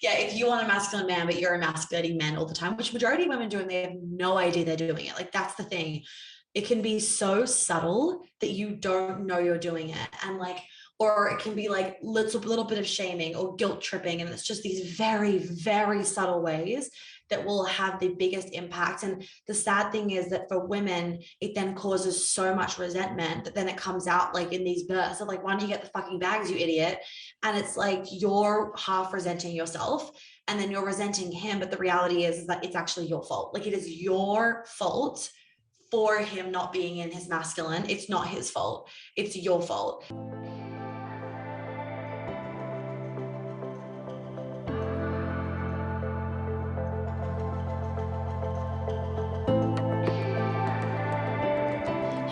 yeah, if you want a masculine man, but you're emasculating men all the time, which majority of women do, and they have no idea they're doing it. Like, that's the thing. It can be so subtle that you don't know you're doing it. And like, or it can be like little bit of shaming or guilt tripping. And it's just these very, very subtle ways that will have the biggest impact. And the sad thing is that for women, it then causes so much resentment that then it comes out like in these bursts of like, why don't you get the fucking bags, you idiot? And it's like you're half resenting yourself and then you're resenting him. But the reality is that it's actually your fault. Like, it is your fault for him not being in his masculine. It's not his fault. It's your fault.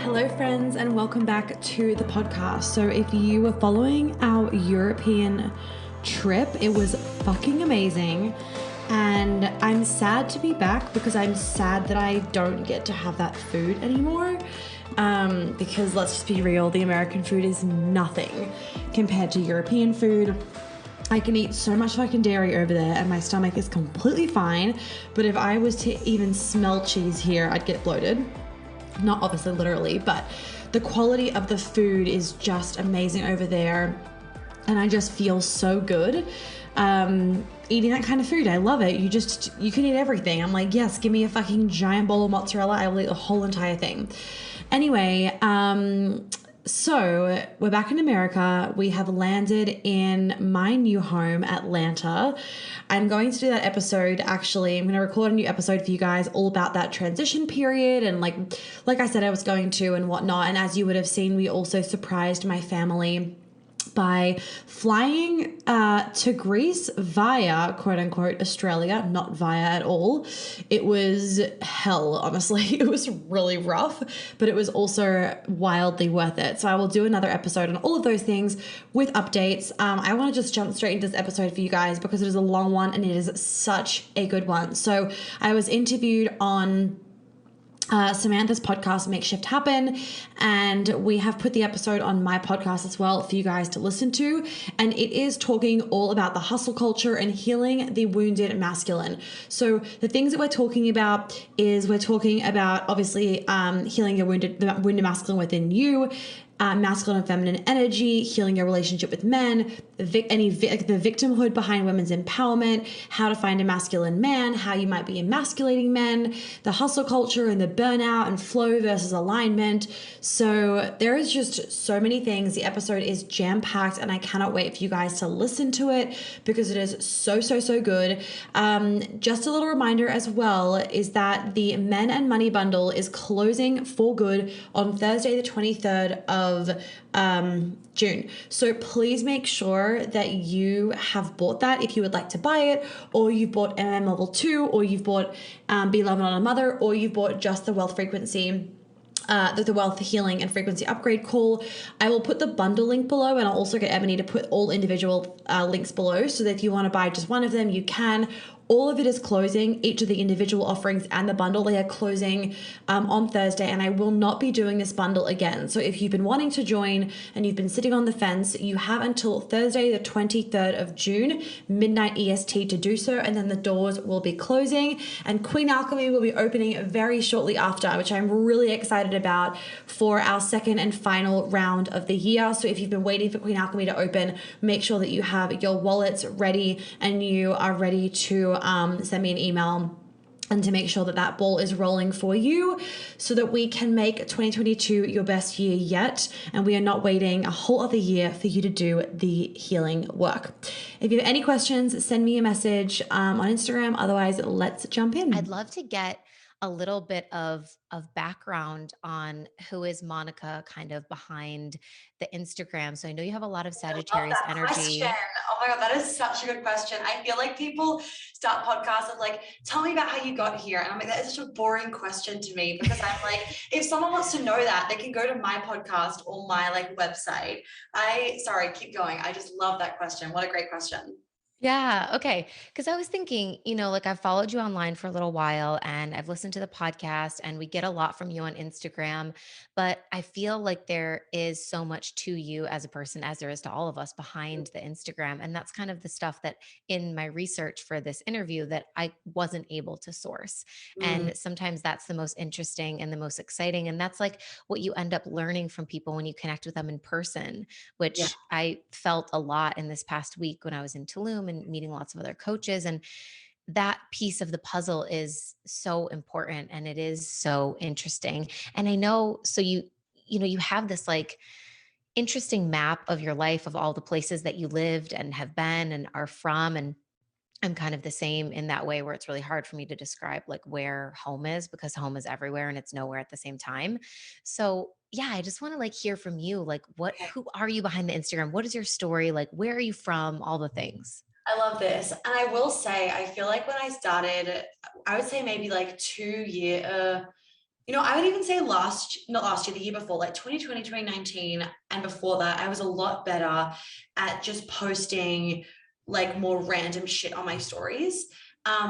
Hello friends, and welcome back to the podcast. So if you were following our European trip, it was fucking amazing. And I'm sad to be back because I'm sad that I don't get to have that food anymore. Because let's just be real, the American food is nothing compared to European food. I can eat so much fucking dairy over there and my stomach is completely fine. But if I was to even smell cheese here, I'd get bloated. Not obviously literally, but the quality of the food is just amazing over there. And I just feel so good eating that kind of food. I love it. You can eat everything. I'm like, yes, give me a fucking giant bowl of mozzarella. I will eat the whole entire thing. Anyway, so we're back in America. We have landed in my new home, Atlanta. I'm going to do that episode. Actually, I'm going to record a new episode for you guys all about that transition period. And like I said, I was going to and whatnot. And as you would have seen, we also surprised my family by flying to Greece via quote unquote Australia, not via at all. It was hell, honestly. It was really rough, but it was also wildly worth it. So I will do another episode on all of those things with updates. I want to just jump straight into this episode for you guys because it is a long one and it is such a good one. So I was interviewed on Samantha's podcast, Make Shift Happen, and we have put the episode on my podcast as well for you guys to listen to, and it is talking all about the hustle culture and healing the wounded masculine. So the things that we're talking about is we're talking about obviously healing the wounded masculine within you, masculine and feminine energy, healing your relationship with men, the victimhood behind women's empowerment, how to find a masculine man, how you might be emasculating men, the hustle culture and the burnout and flow versus alignment. So there is just so many things. The episode is jam-packed and I cannot wait for you guys to listen to it because it is so good. Just a little reminder as well is that the Men and Money bundle is closing for good on Thursday the 23rd of June. So please make sure that you have bought that if you would like to buy it, or you've bought MM Level 2, or you've bought Be Love Not a Mother, or you've bought just the Wealth Frequency, the Wealth Healing and Frequency Upgrade call. I will put the bundle link below, and I'll also get Ebony to put all individual links below so that if you want to buy just one of them, you can. All of it is closing, each of the individual offerings and the bundle, they are closing on Thursday, and I will not be doing this bundle again. So if you've been wanting to join and you've been sitting on the fence, you have until Thursday, the 23rd of June, midnight EST to do so, and then the doors will be closing, and Queen Alchemy will be opening very shortly after, which I'm really excited about for our second and final round of the year. So if you've been waiting for Queen Alchemy to open, make sure that you have your wallets ready and you are ready to send me an email and to make sure that that ball is rolling for you so that we can make 2022 your best year yet. And we are not waiting a whole other year for you to do the healing work. If you have any questions, send me a message on Instagram. Otherwise, let's jump in. I'd love to get a little bit of background on who is Monica kind of behind the Instagram. So I know you have a lot of Sagittarius energy. Question. Oh my God, that is such a good question. I feel like people start podcasts of like, tell me about how you got here. And I'm like, that is such a boring question to me because I'm like, if someone wants to know that, they can go to my podcast or my like website. Sorry, keep going. I just love that question. What a great question. Yeah. Okay. Because I was thinking, like I've followed you online for a little while and I've listened to the podcast and we get a lot from you on Instagram. But I feel like there is so much to you as a person, as there is to all of us behind the Instagram. And that's kind of the stuff that in my research for this interview that I wasn't able to source. Mm, And sometimes that's the most interesting and the most exciting. And that's like what you end up learning from people when you connect with them in person, yeah. which I felt a lot in this past week when I was in Tulum and meeting lots of other coaches. And that piece of the puzzle is so important and it is so interesting. And I know, so you have this like interesting map of your life of all the places that you lived and have been and are from. And I'm kind of the same in that way where it's really hard for me to describe like where home is because home is everywhere and it's nowhere at the same time. So, yeah, I just want to like hear from you like Okay. who are you behind the Instagram? What is your story? Like where are you from? All the things. I love this. And I will say, I feel like when I started, I would say maybe like 2 year, I would even say not last year, the year before, like 2020, 2019, and before that, I was a lot better at just posting like more random shit on my stories.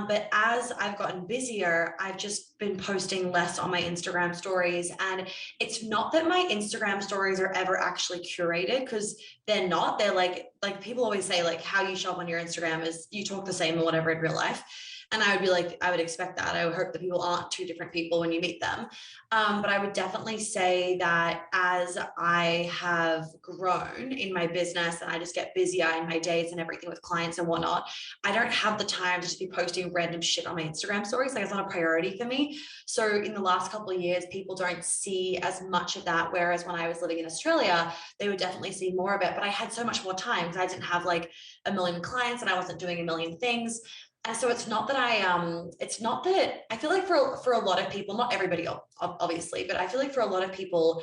But as I've gotten busier, I've just been posting less on my Instagram stories. And it's not that my Instagram stories are ever actually curated because they're not. They're like people always say, like how you show up on your Instagram is you talk the same or whatever in real life. And I would be like, I would expect that. I would hope that people aren't two different people when you meet them. But I would definitely say that as I have grown in my business and I just get busier in my days and everything with clients and whatnot, I don't have the time to just be posting random shit on my Instagram stories. Like it's not a priority for me. So in the last couple of years, people don't see as much of that. Whereas when I was living in Australia, they would definitely see more of it. But I had so much more time because I didn't have like a million clients and I wasn't doing a million things. And so it's not that I feel like for a lot of people, not everybody obviously, but I feel like for a lot of people,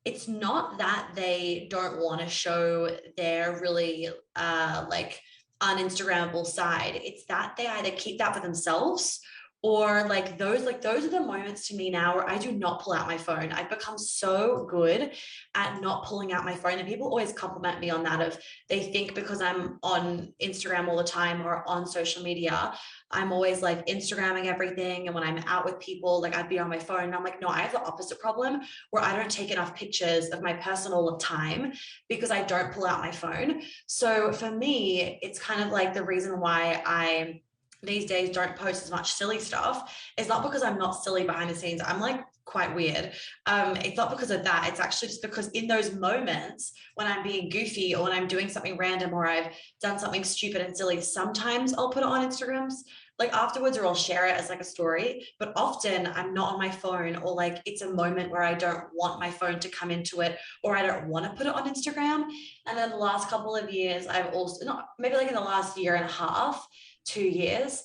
it's not that they don't want to show their really like uninstagrammable side. It's that they either keep that for themselves or like those are the moments to me now where I do not pull out my phone. I've become so good at not pulling out my phone. And people always compliment me on that of they think because I'm on Instagram all the time or on social media, I'm always like Instagramming everything. And when I'm out with people, like I'd be on my phone. And I'm like, no, I have the opposite problem where I don't take enough pictures of my personal time because I don't pull out my phone. So for me, it's kind of like the reason why I these days don't post as much silly stuff. It's not because I'm not silly behind the scenes. I'm like quite weird. It's not because of that. It's actually just because in those moments when I'm being goofy or when I'm doing something random or I've done something stupid and silly, sometimes I'll put it on Instagrams like afterwards or I'll share it as like a story, but often I'm not on my phone or like it's a moment where I don't want my phone to come into it or I don't want to put it on Instagram. And then the last couple of years, I've also not maybe like in the last year and a half, 2 years,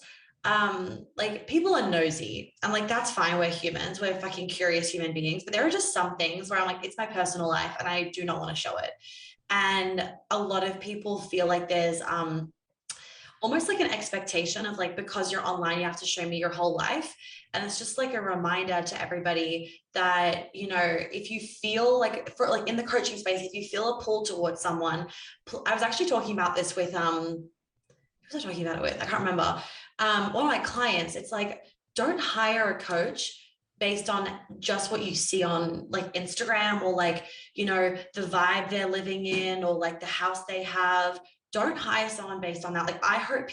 like people are nosy and like that's fine, we're humans, we're fucking curious human beings, but there are just some things where I'm like it's my personal life and I do not want to show it. And a lot of people feel like there's almost like an expectation of like because you're online you have to show me your whole life. And it's just like a reminder to everybody that if you feel like for like in the coaching space, if you feel a pull towards someone, I was actually talking about this with who was I talking about it with? I can't remember. One of my clients, it's like, don't hire a coach based on just what you see on like Instagram or like, the vibe they're living in or like the house they have. Don't hire someone based on that. Like, I hope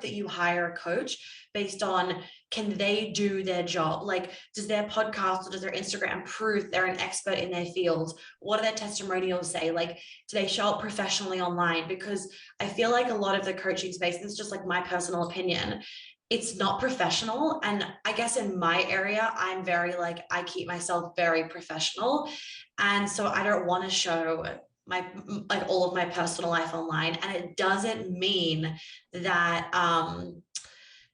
that you hire a coach based on can they do their job? Like, does their podcast or does their Instagram prove they're an expert in their field? What do their testimonials say? Like, do they show up professionally online? Because I feel like a lot of the coaching space, this is just like my personal opinion, it's not professional. And I guess in my area, I'm very like, I keep myself very professional. And so I don't want to show my like all of my personal life online. And it doesn't mean that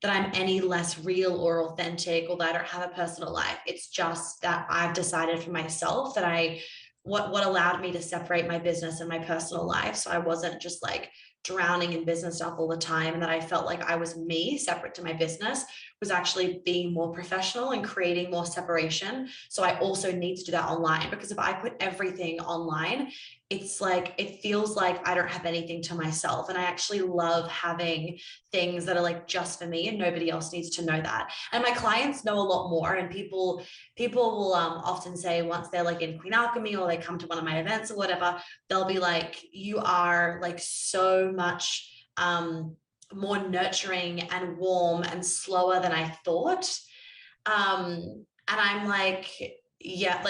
that I'm any less real or authentic or that I don't have a personal life. It's just that I've decided for myself that what allowed me to separate my business and my personal life. So I wasn't just like drowning in business stuff all the time. And that I felt like I was me separate to my business was actually being more professional and creating more separation. So I also need to do that online because if I put everything online, it's like, it feels like I don't have anything to myself. And I actually love having things that are like just for me and nobody else needs to know that. And my clients know a lot more. And people will often say once they're like in Queen Alchemy or they come to one of my events or whatever, they'll be like, you are like so much more nurturing and warm and slower than I thought. And I'm like, yeah,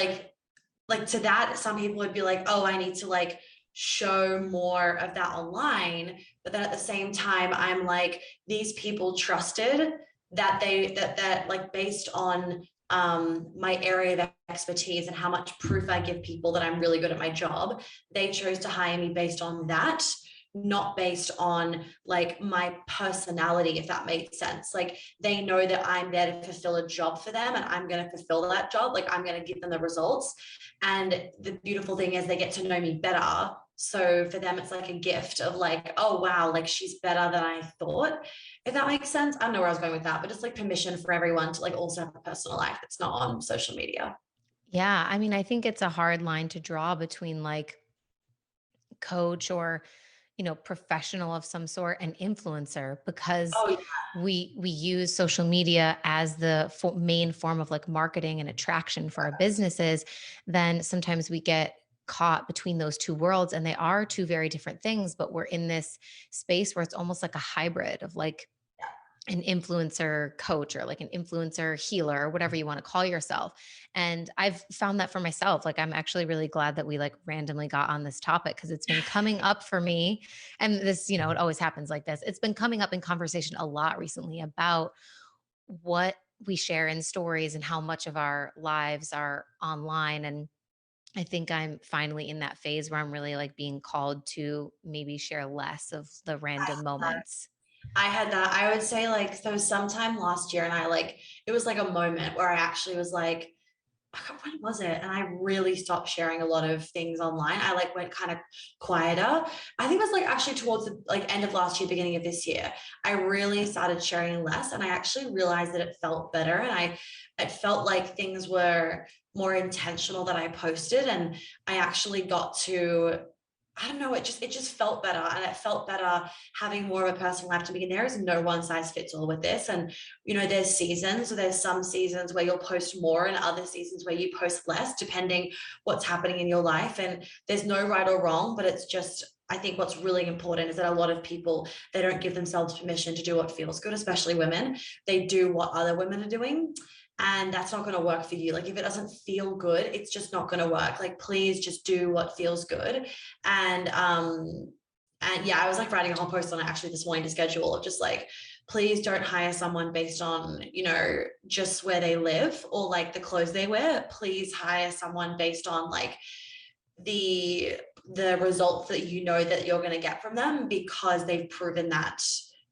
like to that, some people would be like, oh, I need to like show more of that online. But then at the same time, I'm like, these people trusted that that like based on my area of expertise and how much proof I give people that I'm really good at my job, they chose to hire me based on that, not based on like my personality, if that makes sense. Like they know that I'm there to fulfill a job for them and I'm going to fulfill that job. Like I'm going to give them the results. And the beautiful thing is they get to know me better. So for them, it's like a gift of like, oh, wow, like she's better than I thought. If that makes sense. I don't know where I was going with that, but just like permission for everyone to like also have a personal life that's not on social media. Yeah. I mean, I think it's a hard line to draw between like coach or, professional of some sort and influencer, because Oh, we use social media as the main form of like marketing and attraction for our businesses. Then sometimes we get caught between those two worlds, and they are two very different things, but we're in this space where it's almost like a hybrid of like an influencer coach or like an influencer healer or whatever you want to call yourself. And I've found that for myself. Like I'm actually really glad that we like randomly got on this topic, because it's been coming up for me. And this, it always happens like this. It's been coming up in conversation a lot recently about what we share in stories and how much of our lives are online. And I think I'm finally in that phase where I'm really like being called to maybe share less of the random yeah. moments. I had that. I would say like there was sometime last year, and I like it was like a moment where I actually was like, when was it? And I really stopped sharing a lot of things online. I like went kind of quieter. I think it was like actually towards the like end of last year, beginning of this year. I really started sharing less, and I actually realized that it felt better, and it felt like things were more intentional that I posted, and I actually got to, I don't know, it just felt better, and it felt better having more of a personal life to begin. There is no one size fits all with this, and there's seasons. So there's some seasons where you'll post more, and other seasons where you post less, depending what's happening in your life. And there's no right or wrong, but it's just, I think what's really important is that a lot of people, they don't give themselves permission to do what feels good, especially women. They do what other women are doing, and that's not going to work for you. Like if it doesn't feel good, it's just not going to work. Like please just do what feels good. And yeah, I was like writing a whole post on it actually this morning to schedule of just like, please don't hire someone based on just where they live or like the clothes they wear. Please hire someone based on like the results that that you're going to get from them, because they've proven that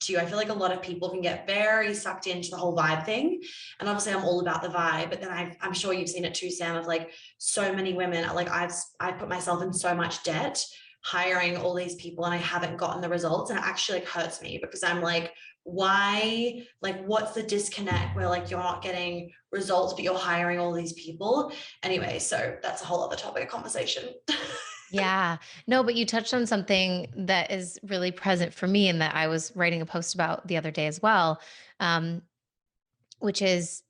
to you. I feel like a lot of people can get very sucked into the whole vibe thing, and obviously I'm all about the vibe, but then I'm sure you've seen it too, Sam, of like so many women, like I've put myself in so much debt hiring all these people, and I haven't gotten the results, and it actually like hurts me, because I'm like, why, like what's the disconnect where like you're not getting results but you're hiring all these people? Anyway, so that's a whole other topic of conversation. Yeah. No, but you touched on something that is really present for me and that I was writing a post about the other day as well. Um, which is,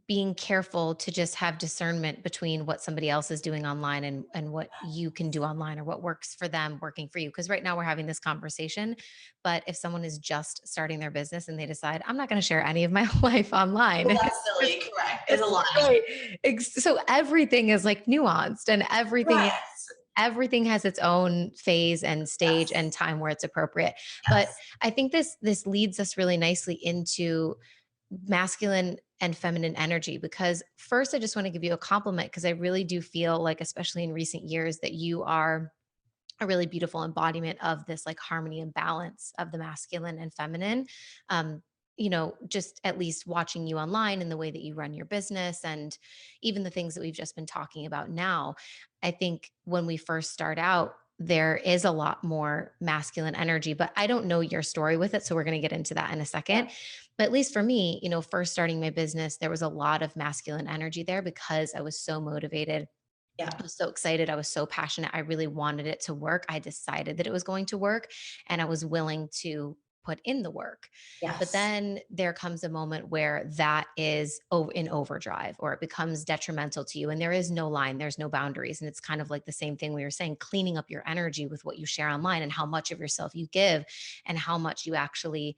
being careful to just have discernment between what somebody else is doing online and what you can do online, or what works for them working for you. Because right now we're having this conversation, but if someone is just starting their business and they decide, I'm not going to share any of my life online. Well, that's silly. Correct. It's a It's lie. right. So everything is like nuanced, and everything Right. is everything has its own phase and stage Yes. and time where it's appropriate. But Yes. I think this leads us really nicely into masculine and feminine energy, because first I just want to give you a compliment, because I really do feel like, especially in recent years, that you are a really beautiful embodiment of this like harmony and balance of the masculine and feminine. um just at least watching you online and the way that you run your business, and even the things that we've just been talking about now, I think when we first start out, there is a lot more masculine energy, but I don't know your story with it, so we're going to get into that in a Yeah. second. But at least for me, first starting my business, there was a lot of masculine energy there, because I was so motivated Yeah. I was so excited. I was so passionate. I really wanted it to work. I decided that it was going to work and I was willing to put in the work. But Yes. then there comes a moment where that is in overdrive or it becomes detrimental to you. And there is no line, there's no boundaries. And it's kind of like the same thing we were saying, cleaning up your energy with what you share online and how much of yourself you give and how much you actually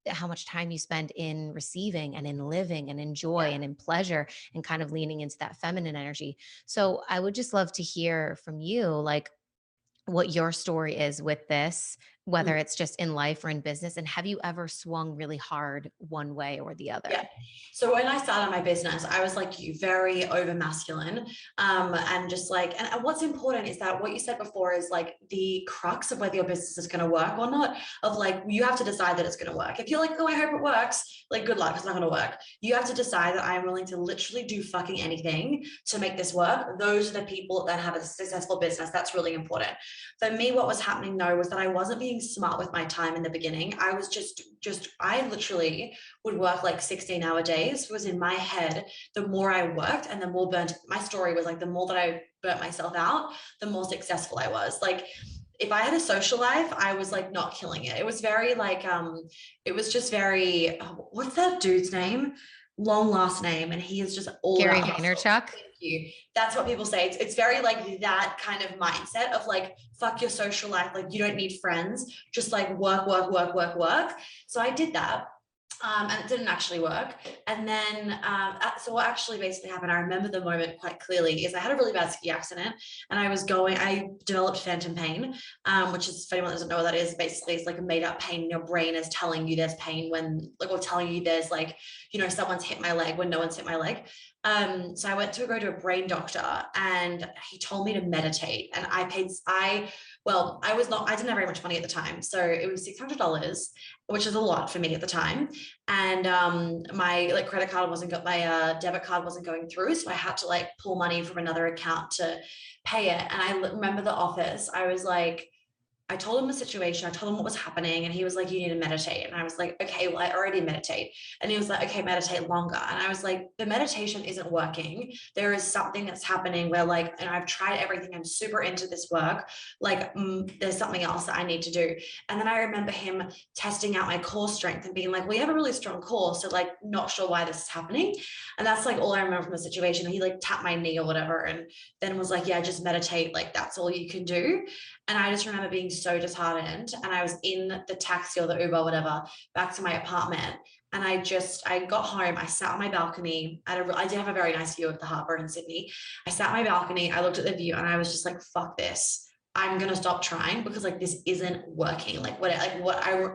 how much time you spend in receiving and in living and in joy Yeah. and in pleasure and kind of leaning into that feminine energy. So I would just love to hear from you, like what your story is with this, Mm. whether it's just in life or in business. And have you ever swung really hard one way or the Yeah. other? So when I started my business, I was like you, very over masculine. And just like, and what's important is that what you said before is like the crux of whether your business is going to work or not, of like, you have to decide that it's going to work. If you're like, oh, I hope it works, like, good luck, it's not going to work. You have to decide that I'm willing to literally do fucking anything to make this work. Those are the people that have a successful business. That's really important. For me, what was happening though was that I wasn't being smart with my time in the beginning. I was I literally would work like 16-hour days. Was in my head, the more I worked and the more burnt, my story was like, the more that I burnt myself out, the more successful I was. Like, if I had a social life, I was like not killing it. It was very like, it was just very, what's that dude's name? Long last name. And he is just all Gary about hustle. Vaynerchuk. Thank you. That's what people say. It's very like that kind of mindset of like, fuck your social life. Like, you don't need friends. Just like work, work, work, work, work. So I did that. And it didn't actually work. And then, so what actually basically happened, I remember the moment quite clearly, is I had a really bad ski accident and I developed phantom pain, which is, for anyone that doesn't know what that is, basically it's like a made up pain. Your brain is telling you there's pain when, like, or telling you there's like, someone's hit my leg when no one's hit my leg. So I went to go to a brain doctor and he told me to meditate, and I didn't have very much money at the time. So it was $600, which is a lot for me at the time. And my like credit card wasn't got my debit card wasn't going through, so I had to like pull money from another account to pay it. And I remember the office, I told him the situation, I told him what was happening, and he was like, you need to meditate. And I was like, okay, well, I already meditate. And he was like, okay, meditate longer. And I was like, the meditation isn't working. There is something that's happening where like, and I've tried everything, I'm super into this work, like there's something else that I need to do. And then I remember him testing out my core strength and being like, well, you have a really strong core, so like, not sure why this is happening. And that's like all I remember from the situation. And he like tapped my knee or whatever, and then was like, yeah, just meditate, like that's all you can do. And I just remember being so disheartened. And I was in the taxi or the Uber, whatever, back to my apartment. And I got home, I sat on my balcony. I did have a very nice view of the harbor in Sydney. I sat on my balcony, I looked at the view, and I was just like, fuck this. I'm going to stop trying, because like, this isn't working. Like I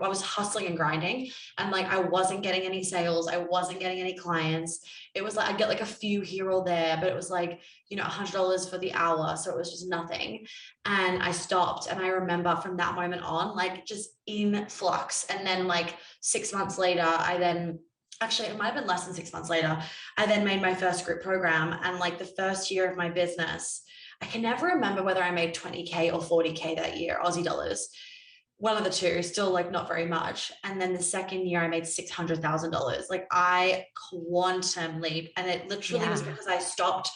was hustling and grinding, and like, I wasn't getting any sales. I wasn't getting any clients. It was like, I'd get like a few here or there, but it was like, $100 for the hour. So it was just nothing. And I stopped. And I remember from that moment on, like, just in flux. And then like 6 months later, actually, it might have been less than 6 months later, I then made my first group program. And like the first year of my business, I can never remember whether I made 20K or 40K that year, Aussie dollars. One of the two, still like not very much. And then the second year I made $600,000. Like, I quantum leap. And it literally was Yeah. because I stopped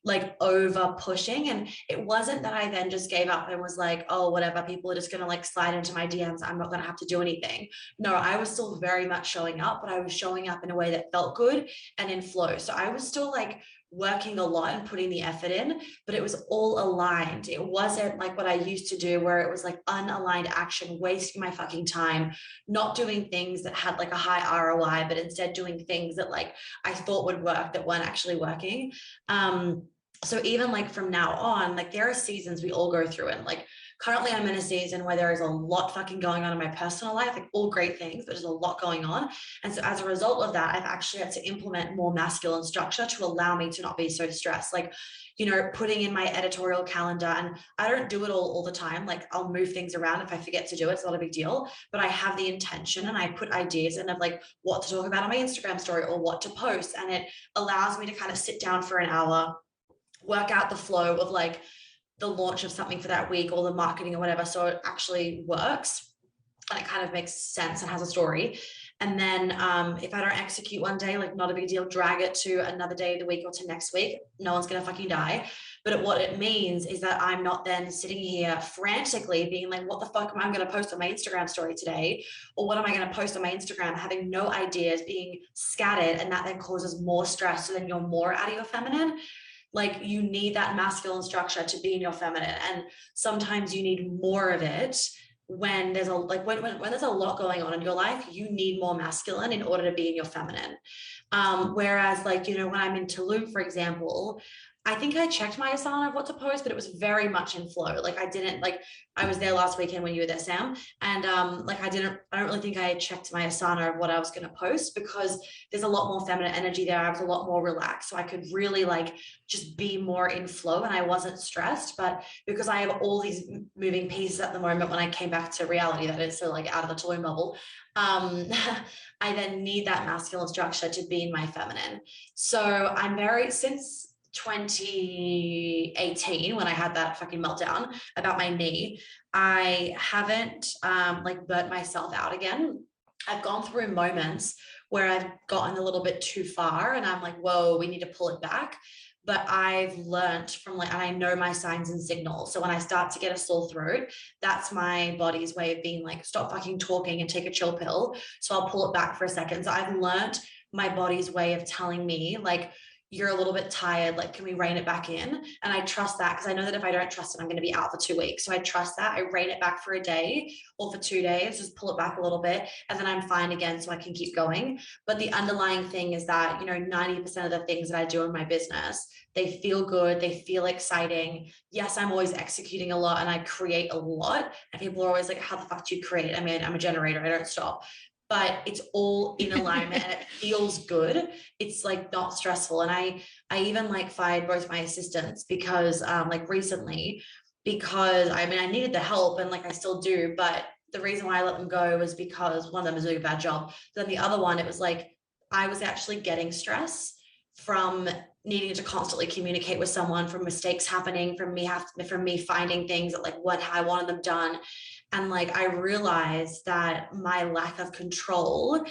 like over pushing. And it wasn't that I then just gave up and was like, oh, whatever, people are just going to like slide into my DMs, I'm not going to have to do anything. No, I was still very much showing up, but I was showing up in a way that felt good and in flow. So I was still like working a lot and putting the effort in, but it was all aligned. It wasn't like what I used to do, where it was like unaligned action, wasting my fucking time, not doing things that had like a high ROI, but instead doing things that like I thought would work that weren't actually working. So even like from now on, like there are seasons we all go through, and like currently I'm in a season where there is a lot fucking going on in my personal life, like all great things, but there's a lot going on. And so as a result of that, I've actually had to implement more masculine structure to allow me to not be so stressed. Like, putting in my editorial calendar, and I don't do it all the time. Like, I'll move things around if I forget to do it. It's not a big deal, but I have the intention and I put ideas in of like what to talk about on my Instagram story or what to post. And it allows me to kind of sit down for an hour, work out the flow of like the launch of something for that week or the marketing or whatever. So it actually works and it kind of makes sense and has a story. And then if I don't execute one day, like not a big deal, drag it to another day of the week or to next week. No one's going to fucking die. But what it means is that I'm not then sitting here frantically being like, what the fuck am I going to post on my Instagram story today? Or what am I going to post on my Instagram? Having no ideas, being scattered, and that then causes more stress. So then you're more out of your feminine. Like you need that masculine structure to be in your feminine. And sometimes you need more of it when there's a when there's a lot going on in your life. You need more masculine in order to be in your feminine. Whereas like, you know, when I'm in Tulum, for example, I think I checked my Asana of what to post, but it was very much in flow. Like I didn't like, I was there last weekend when you were there, Sam. And like I don't really think I checked my Asana of what I was going to post, because there's a lot more feminine energy there. I was a lot more relaxed. So I could really like just be more in flow and I wasn't stressed. But because I have all these moving pieces at the moment, when I came back to reality, that is, so like out of the Tulum bubble, I then need that masculine structure to be in my feminine. So I'm very, since 2018, when I had that fucking meltdown about my knee, I haven't like burnt myself out again. I've gone through moments where I've gotten a little bit too far and I'm like, whoa, we need to pull it back. But I've learned from like, and I know my signs and signals. So when I start to get a sore throat, that's my body's way of being like, stop fucking talking and take a chill pill. So I'll pull it back for a second. So I've learned my body's way of telling me like, you're a little bit tired, like, can we rein it back in? And I trust that, because I know that if I don't trust it, I'm going to be out for 2 weeks. So I trust that. I rein it back for a day or for 2 days, just pull it back a little bit, and then I'm fine again, so I can keep going. But the underlying thing is that, you know, 90% of the things that I do in my business, they feel good, they feel exciting. Yes, I'm always executing a lot and I create a lot. And people are always like, how the fuck do you create? I mean, I'm a generator, I don't stop. But it's all in alignment and it feels good. It's like not stressful. And I even like fired both my assistants because like recently, because I mean, I needed the help and like I still do, but the reason why I let them go was because one of them was doing a bad job. Then the other one, it was like, I was actually getting stress from needing to constantly communicate with someone, from mistakes happening, from me finding things that like what I wanted them done. And like, I realized that my lack of control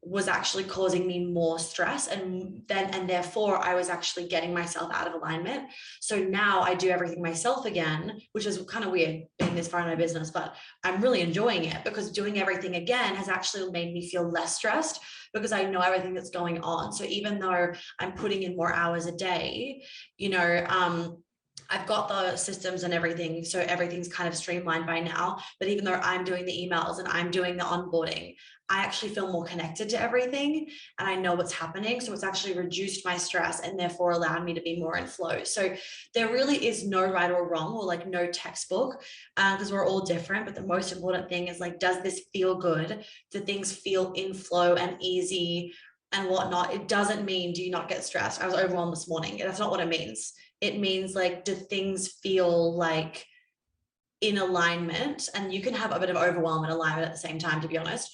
was actually causing me more stress. And therefore I was actually getting myself out of alignment. So now I do everything myself again, which is kind of weird being this far in my business, but I'm really enjoying it, because doing everything again has actually made me feel less stressed, because I know everything that's going on. So even though I'm putting in more hours a day, you know, I've got the systems and everything, so everything's kind of streamlined by now. But even though I'm doing the emails and I'm doing the onboarding, I actually feel more connected to everything and I know what's happening. So it's actually reduced my stress and therefore allowed me to be more in flow. So there really is no right or wrong, or like no textbook, because we're all different. But the most important thing is like, does this feel good? Do things feel in flow and easy and whatnot? It doesn't mean do you not get stressed. I was overwhelmed this morning. That's not what it means. It means like, do things feel like in alignment? And you can have a bit of overwhelm and alignment at the same time, to be honest.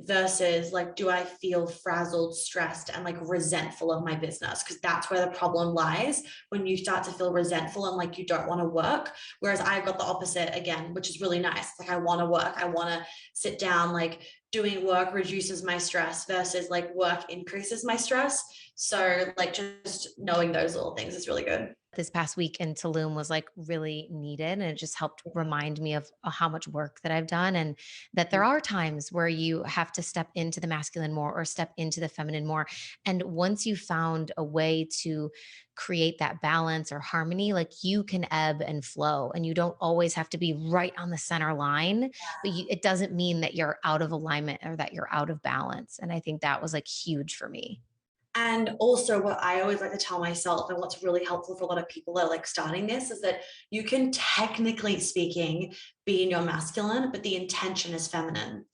Versus like, do I feel frazzled, stressed, and like resentful of my business? Because that's where the problem lies, when you start to feel resentful and like you don't want to work. Whereas I've got the opposite again, which is really nice. Like I want to work, I want to sit down, like doing work reduces my stress versus like work increases my stress. So like just knowing those little things is really good. This past week in Tulum was like really needed. And it just helped remind me of how much work that I've done, and that there are times where you have to step into the masculine more or step into the feminine more. And once you found a way to create that balance or harmony, like you can ebb and flow, and you don't always have to be right on the center line, but it doesn't mean that you're out of alignment or that you're out of balance. And I think that was like huge for me. And also, what I always like to tell myself, and what's really helpful for a lot of people that are like starting this, is that you can technically speaking be in your masculine, but the intention is feminine.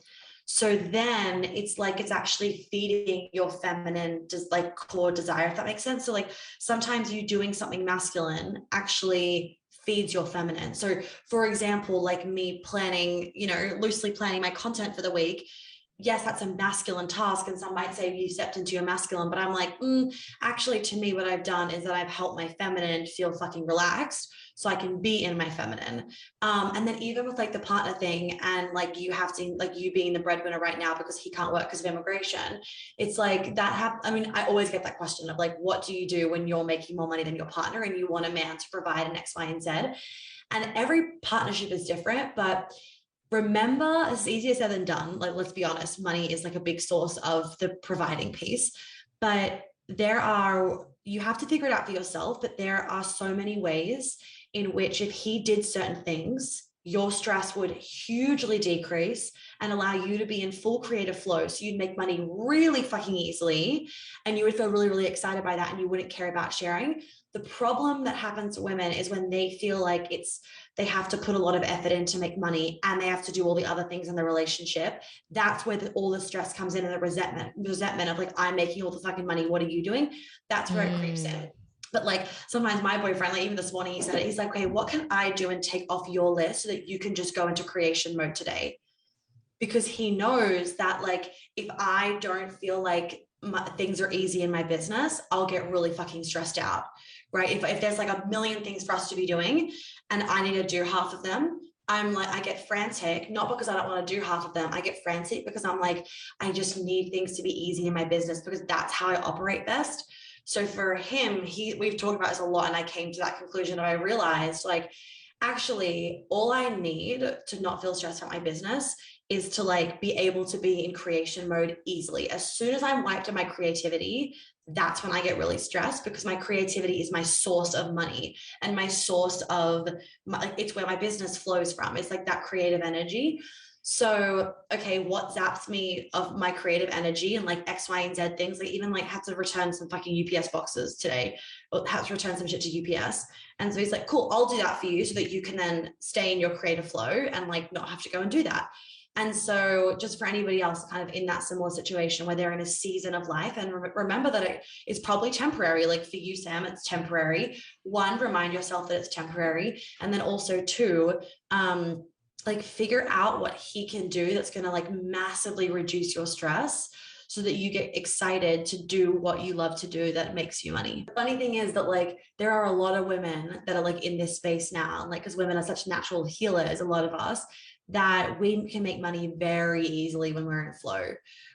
So then it's like, it's actually feeding your feminine, just like core desire, if that makes sense. So like sometimes you doing something masculine actually feeds your feminine. So for example, like me planning, you know, loosely planning my content for the week, yes, that's a masculine task. And some might say you stepped into your masculine, but I'm like, actually, to me, what I've done is that I've helped my feminine feel fucking relaxed so I can be in my feminine. And then even with like the partner thing and like you have to, like you being the breadwinner right now because he can't work because of immigration, it's like that. I mean, I always get that question of like, what do you do when you're making more money than your partner and you want a man to provide an X, Y, and Z? And every partnership is different, but remember, it's easier said than done. Like, let's be honest, money is like a big source of the providing piece. But you have to figure it out for yourself, but there are so many ways in which if he did certain things, your stress would hugely decrease and allow you to be in full creative flow. So you'd make money really fucking easily and you would feel really, really excited by that and you wouldn't care about sharing. The problem that happens to women is when they feel like they have to put a lot of effort in to make money and they have to do all the other things in the relationship. That's where all the stress comes in and the resentment of like, I'm making all the fucking money. What are you doing? That's where it creeps in. But like sometimes my boyfriend, like even this morning, he said it, he's like, okay, what can I do and take off your list so that you can just go into creation mode today? Because he knows that like, if I don't feel like things are easy in my business, I'll get really fucking stressed out, right? If there's like a million things for us to be doing and I need to do half of them, I'm like, I get frantic, not because I don't want to do half of them. I get frantic because I'm like, I just need things to be easy in my business because that's how I operate best. So for him, we've talked about this a lot and I came to that conclusion that I realized like, actually, all I need to not feel stressed about my business is to like be able to be in creation mode easily. As soon as I'm wiped of my creativity, that's when I get really stressed because my creativity is my source of money and my source of it's where my business flows from. It's like that creative energy. So, okay, what zaps me of my creative energy and like X, Y, and Z things, like even like had to return some fucking UPS boxes today, or had to return some shit to UPS. And so he's like, cool, I'll do that for you so that you can then stay in your creative flow and like not have to go and do that. And so just for anybody else kind of in that similar situation where they're in a season of life, and remember that it's probably temporary. Like for you, Sam, it's temporary. One, remind yourself that it's temporary. And then also two, like figure out what he can do that's going to like massively reduce your stress so that you get excited to do what you love to do that makes you money. The funny thing is that like there are a lot of women that are like in this space now, like because women are such natural healers, a lot of us, that we can make money very easily when we're in flow,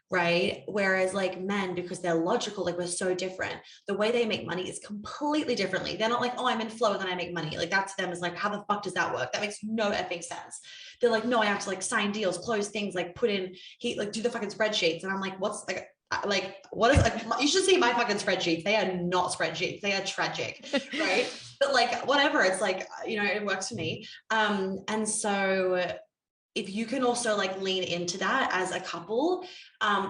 right? Whereas like men, because they're logical, like we're so different, the way they make money is completely differently. They're not like, oh, I'm in flow and then I make money. Like that to them is like, how the fuck does that work? That makes no effing sense. They're like, no, I have to like sign deals, close things, like put in, like do the fucking spreadsheets. And I'm like, what's like what is like, you should see my fucking spreadsheets. They are not spreadsheets. They are tragic, right? But like, whatever, it's like, you know, it works for me. And so if you can also like lean into that as a couple,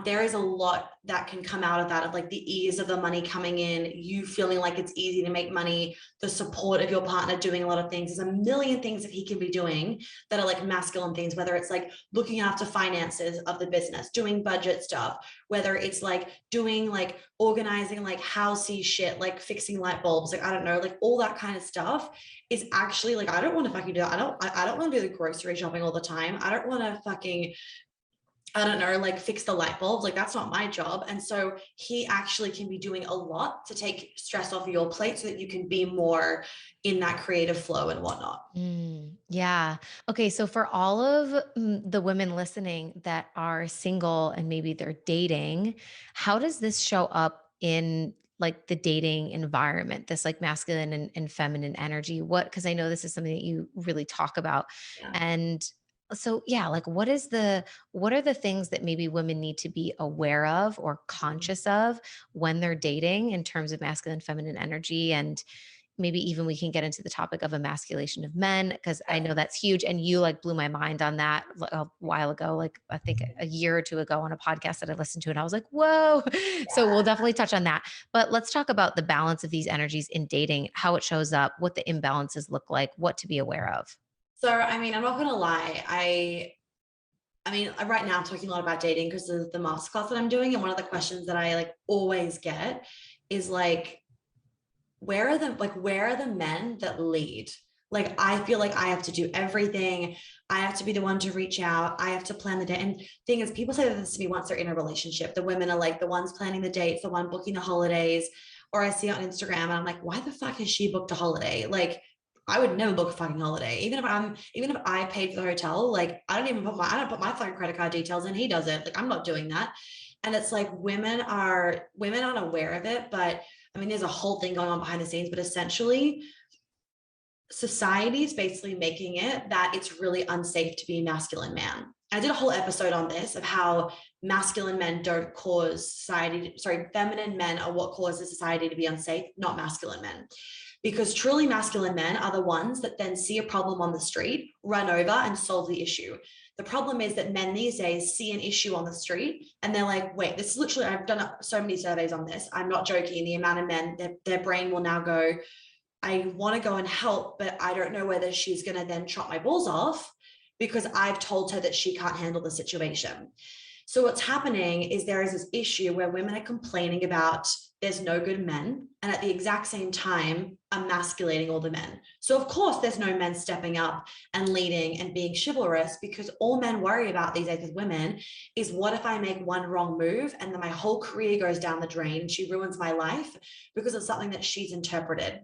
there is a lot that can come out of that, of like the ease of the money coming in, you feeling like it's easy to make money, the support of your partner doing a lot of things. There's a million things that he can be doing that are like masculine things, whether it's like looking after finances of the business, doing budget stuff, whether it's like doing like organizing like housey shit, like fixing light bulbs, like I don't know, like all that kind of stuff is actually like, I don't want to fucking do that. I don't want to do the grocery shopping all the time. I don't want to fucking, I don't know, like fix the light bulbs. Like that's not my job. And so he actually can be doing a lot to take stress off of your plate so that you can be more in that creative flow and whatnot. Yeah. Okay. So for all of the women listening that are single and maybe they're dating, how does this show up in like the dating environment, this like masculine and feminine energy? Because I know this is something that you really talk about. Yeah. And so, yeah, like what are the things that maybe women need to be aware of or conscious of when they're dating in terms of masculine, feminine energy? And maybe even we can get into the topic of emasculation of men because I know that's huge, and you like blew my mind on that a while ago, like I think a year or two ago on a podcast that I listened to, and I was like, whoa. So we'll definitely touch on that, but let's talk about the balance of these energies in dating, how it shows up, what the imbalances look like, what to be aware of. So, I mean, I'm not going to lie. I mean, right now I'm talking a lot about dating because of the masterclass that I'm doing. And one of the questions that I like always get is like, where are the men that lead? Like, I feel like I have to do everything. I have to be the one to reach out. I have to plan the day. And thing is, people say this to me once they're in a relationship. The women are like the ones planning the dates, the one booking the holidays, or I see it on Instagram and I'm like, why the fuck has she booked a holiday? Like, I would never book a fucking holiday. Even if I paid for the hotel, like I don't put my fucking credit card details in. He does it. Like, I'm not doing that. And it's like women aren't aware of it, but I mean, there's a whole thing going on behind the scenes, but essentially society is basically making it that it's really unsafe to be a masculine man. I did a whole episode on this of how masculine men don't cause society, sorry, feminine men are what causes society to be unsafe, not masculine men. Because truly masculine men are the ones that then see a problem on the street, run over and solve the issue. The problem is that men these days see an issue on the street and they're like, wait, this is literally, I've done so many surveys on this. I'm not joking. The amount of men, their brain will now go, I want to go and help, but I don't know whether she's going to then chop my balls off because I've told her that she can't handle the situation. So what's happening is there is this issue where women are complaining about there's no good men, and at the exact same time emasculating all the men. So of course there's no men stepping up and leading and being chivalrous, because all men worry about these days with women is, what if I make one wrong move and then my whole career goes down the drain and she ruins my life because of something that she's interpreted.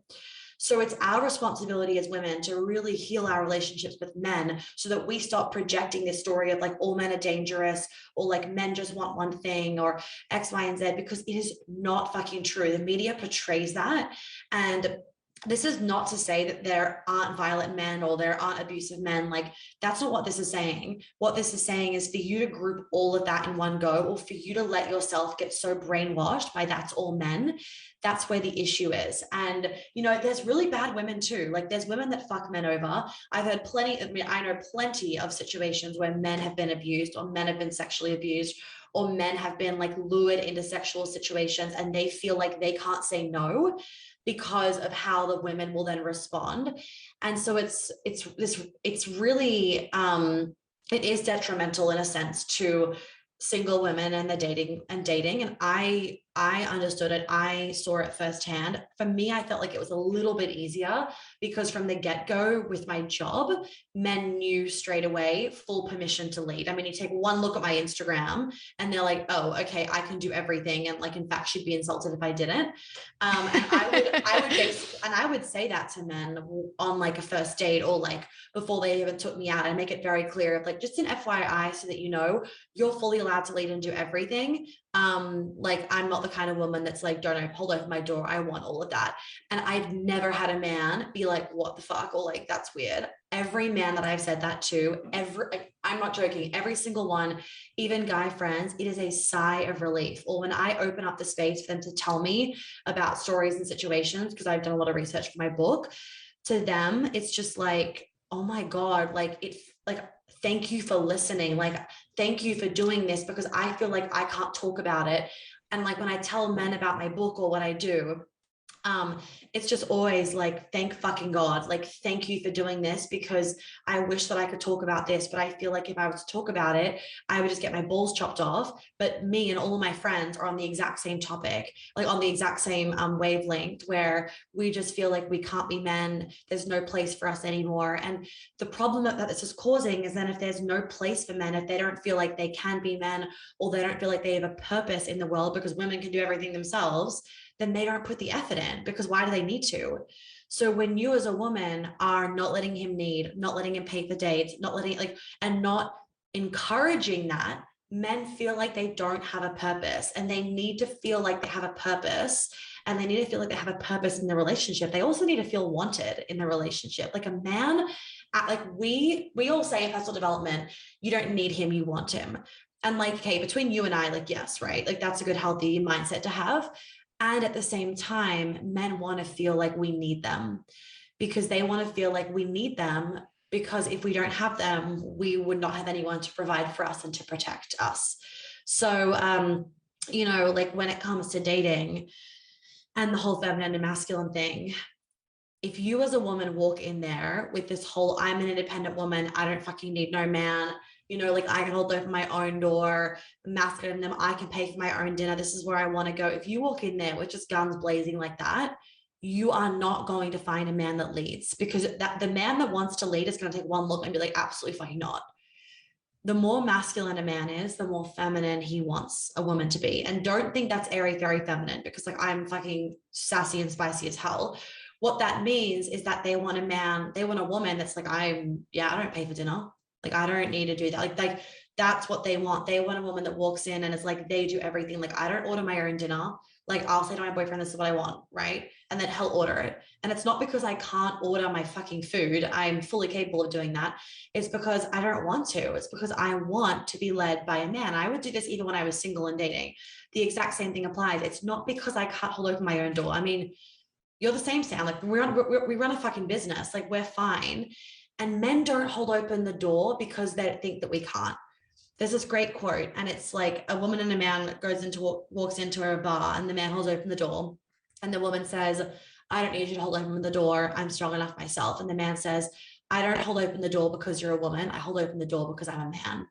So it's our responsibility as women to really heal our relationships with men so that we stop projecting this story of like all men are dangerous, or like men just want one thing, or X, Y, and Z, because it is not fucking true. The media portrays that. And this is not to say that there aren't violent men or there aren't abusive men. Like, that's not what this is saying. What this is saying is for you to group all of that in one go, or for you to let yourself get so brainwashed by that's all men. That's where the issue is. And, you know, there's really bad women too. Like, there's women that fuck men over. I've heard I know plenty of situations where men have been abused, or men have been sexually abused, or men have been like lured into sexual situations and they feel like they can't say no because of how the women will then respond. And so it's really it is detrimental in a sense to single women and the dating. And I understood it. I saw it firsthand. For me, I felt like it was a little bit easier because from the get-go with my job, men knew straight away full permission to lead. I mean, you take one look at my Instagram and they're like, oh, okay, I can do everything. And like, in fact, she'd be insulted if I didn't. And I would say that to men on like a first date, or like before they even took me out. I make it very clear of like, just an FYI, so that you know, you're fully allowed to lead and do everything. Like, I'm not the kind of woman that's like, don't hold open my door, I want all of that. And I've never had a man be like, what the fuck, or like, that's weird. Every man that I've said that to, I'm not joking, every single one, even guy friends, it is a sigh of relief. Or when I open up the space for them to tell me about stories and situations, because I've done a lot of research for my book, to them it's just like, oh my God, thank you for listening. Like, thank you for doing this, because I feel like I can't talk about it. And like, when I tell men about my book or what I do, it's just always like, thank fucking God, like, thank you for doing this, because I wish that I could talk about this, but I feel like if I was to talk about it, I would just get my balls chopped off. But me and all of my friends are on the exact same topic, like on the exact same wavelength, where we just feel like we can't be men. There's no place for us anymore. And the problem that this is causing is then, if there's no place for men, if they don't feel like they can be men, or they don't feel like they have a purpose in the world because women can do everything themselves, then they don't put the effort in, because why do they need to? So when you as a woman are not letting him lead, not letting him pay for dates, not letting and not encouraging that, men feel like they don't have a purpose, and they need to feel like they have a purpose, and they need to feel like they have a purpose in the relationship. They also need to feel wanted in the relationship. Like, a man, like we all say in personal development, you don't need him, you want him. And like, okay, between you and I, like, yes, right? Like, that's a good, healthy mindset to have. And at the same time, men want to feel like we need them, because they want to feel like we need them, because if we don't have them, we would not have anyone to provide for us and to protect us. So, you know, like, when it comes to dating and the whole feminine and masculine thing, if you as a woman walk in there with this whole, I'm an independent woman, I don't fucking need no man, you know, like, I can hold open my own door, masculine them, I can pay for my own dinner, this is where I want to go. If you walk in there with just guns blazing like that, you are not going to find a man that leads, because that the man that wants to lead is going to take one look and be like, absolutely fucking not. The more masculine a man is, the more feminine he wants a woman to be. And don't think that's airy, very feminine, because like I'm fucking sassy and spicy as hell. What that means is that they want a man, they want a woman that's like, I don't pay for dinner. Like, I don't need to do that. Like that's what they want. They want a woman that walks in and is like, they do everything. Like, I don't order my own dinner. Like, I'll say to my boyfriend, this is what I want, right? And then he'll order it. And it's not because I can't order my fucking food. I'm fully capable of doing that. It's because I don't want to. It's because I want to be led by a man. I would do this even when I was single and dating. The exact same thing applies. It's not because I can't hold open my own door. I mean, you're the same, Sam. Like, we run a fucking business. Like, we're fine. And men don't hold open the door because they think that we can't. There's this great quote, and it's like a woman and a man walks into a bar, and the man holds open the door, and the woman says, I don't need you to hold open the door. I'm strong enough myself. And the man says, I don't hold open the door because you're a woman. I hold open the door because I'm a man.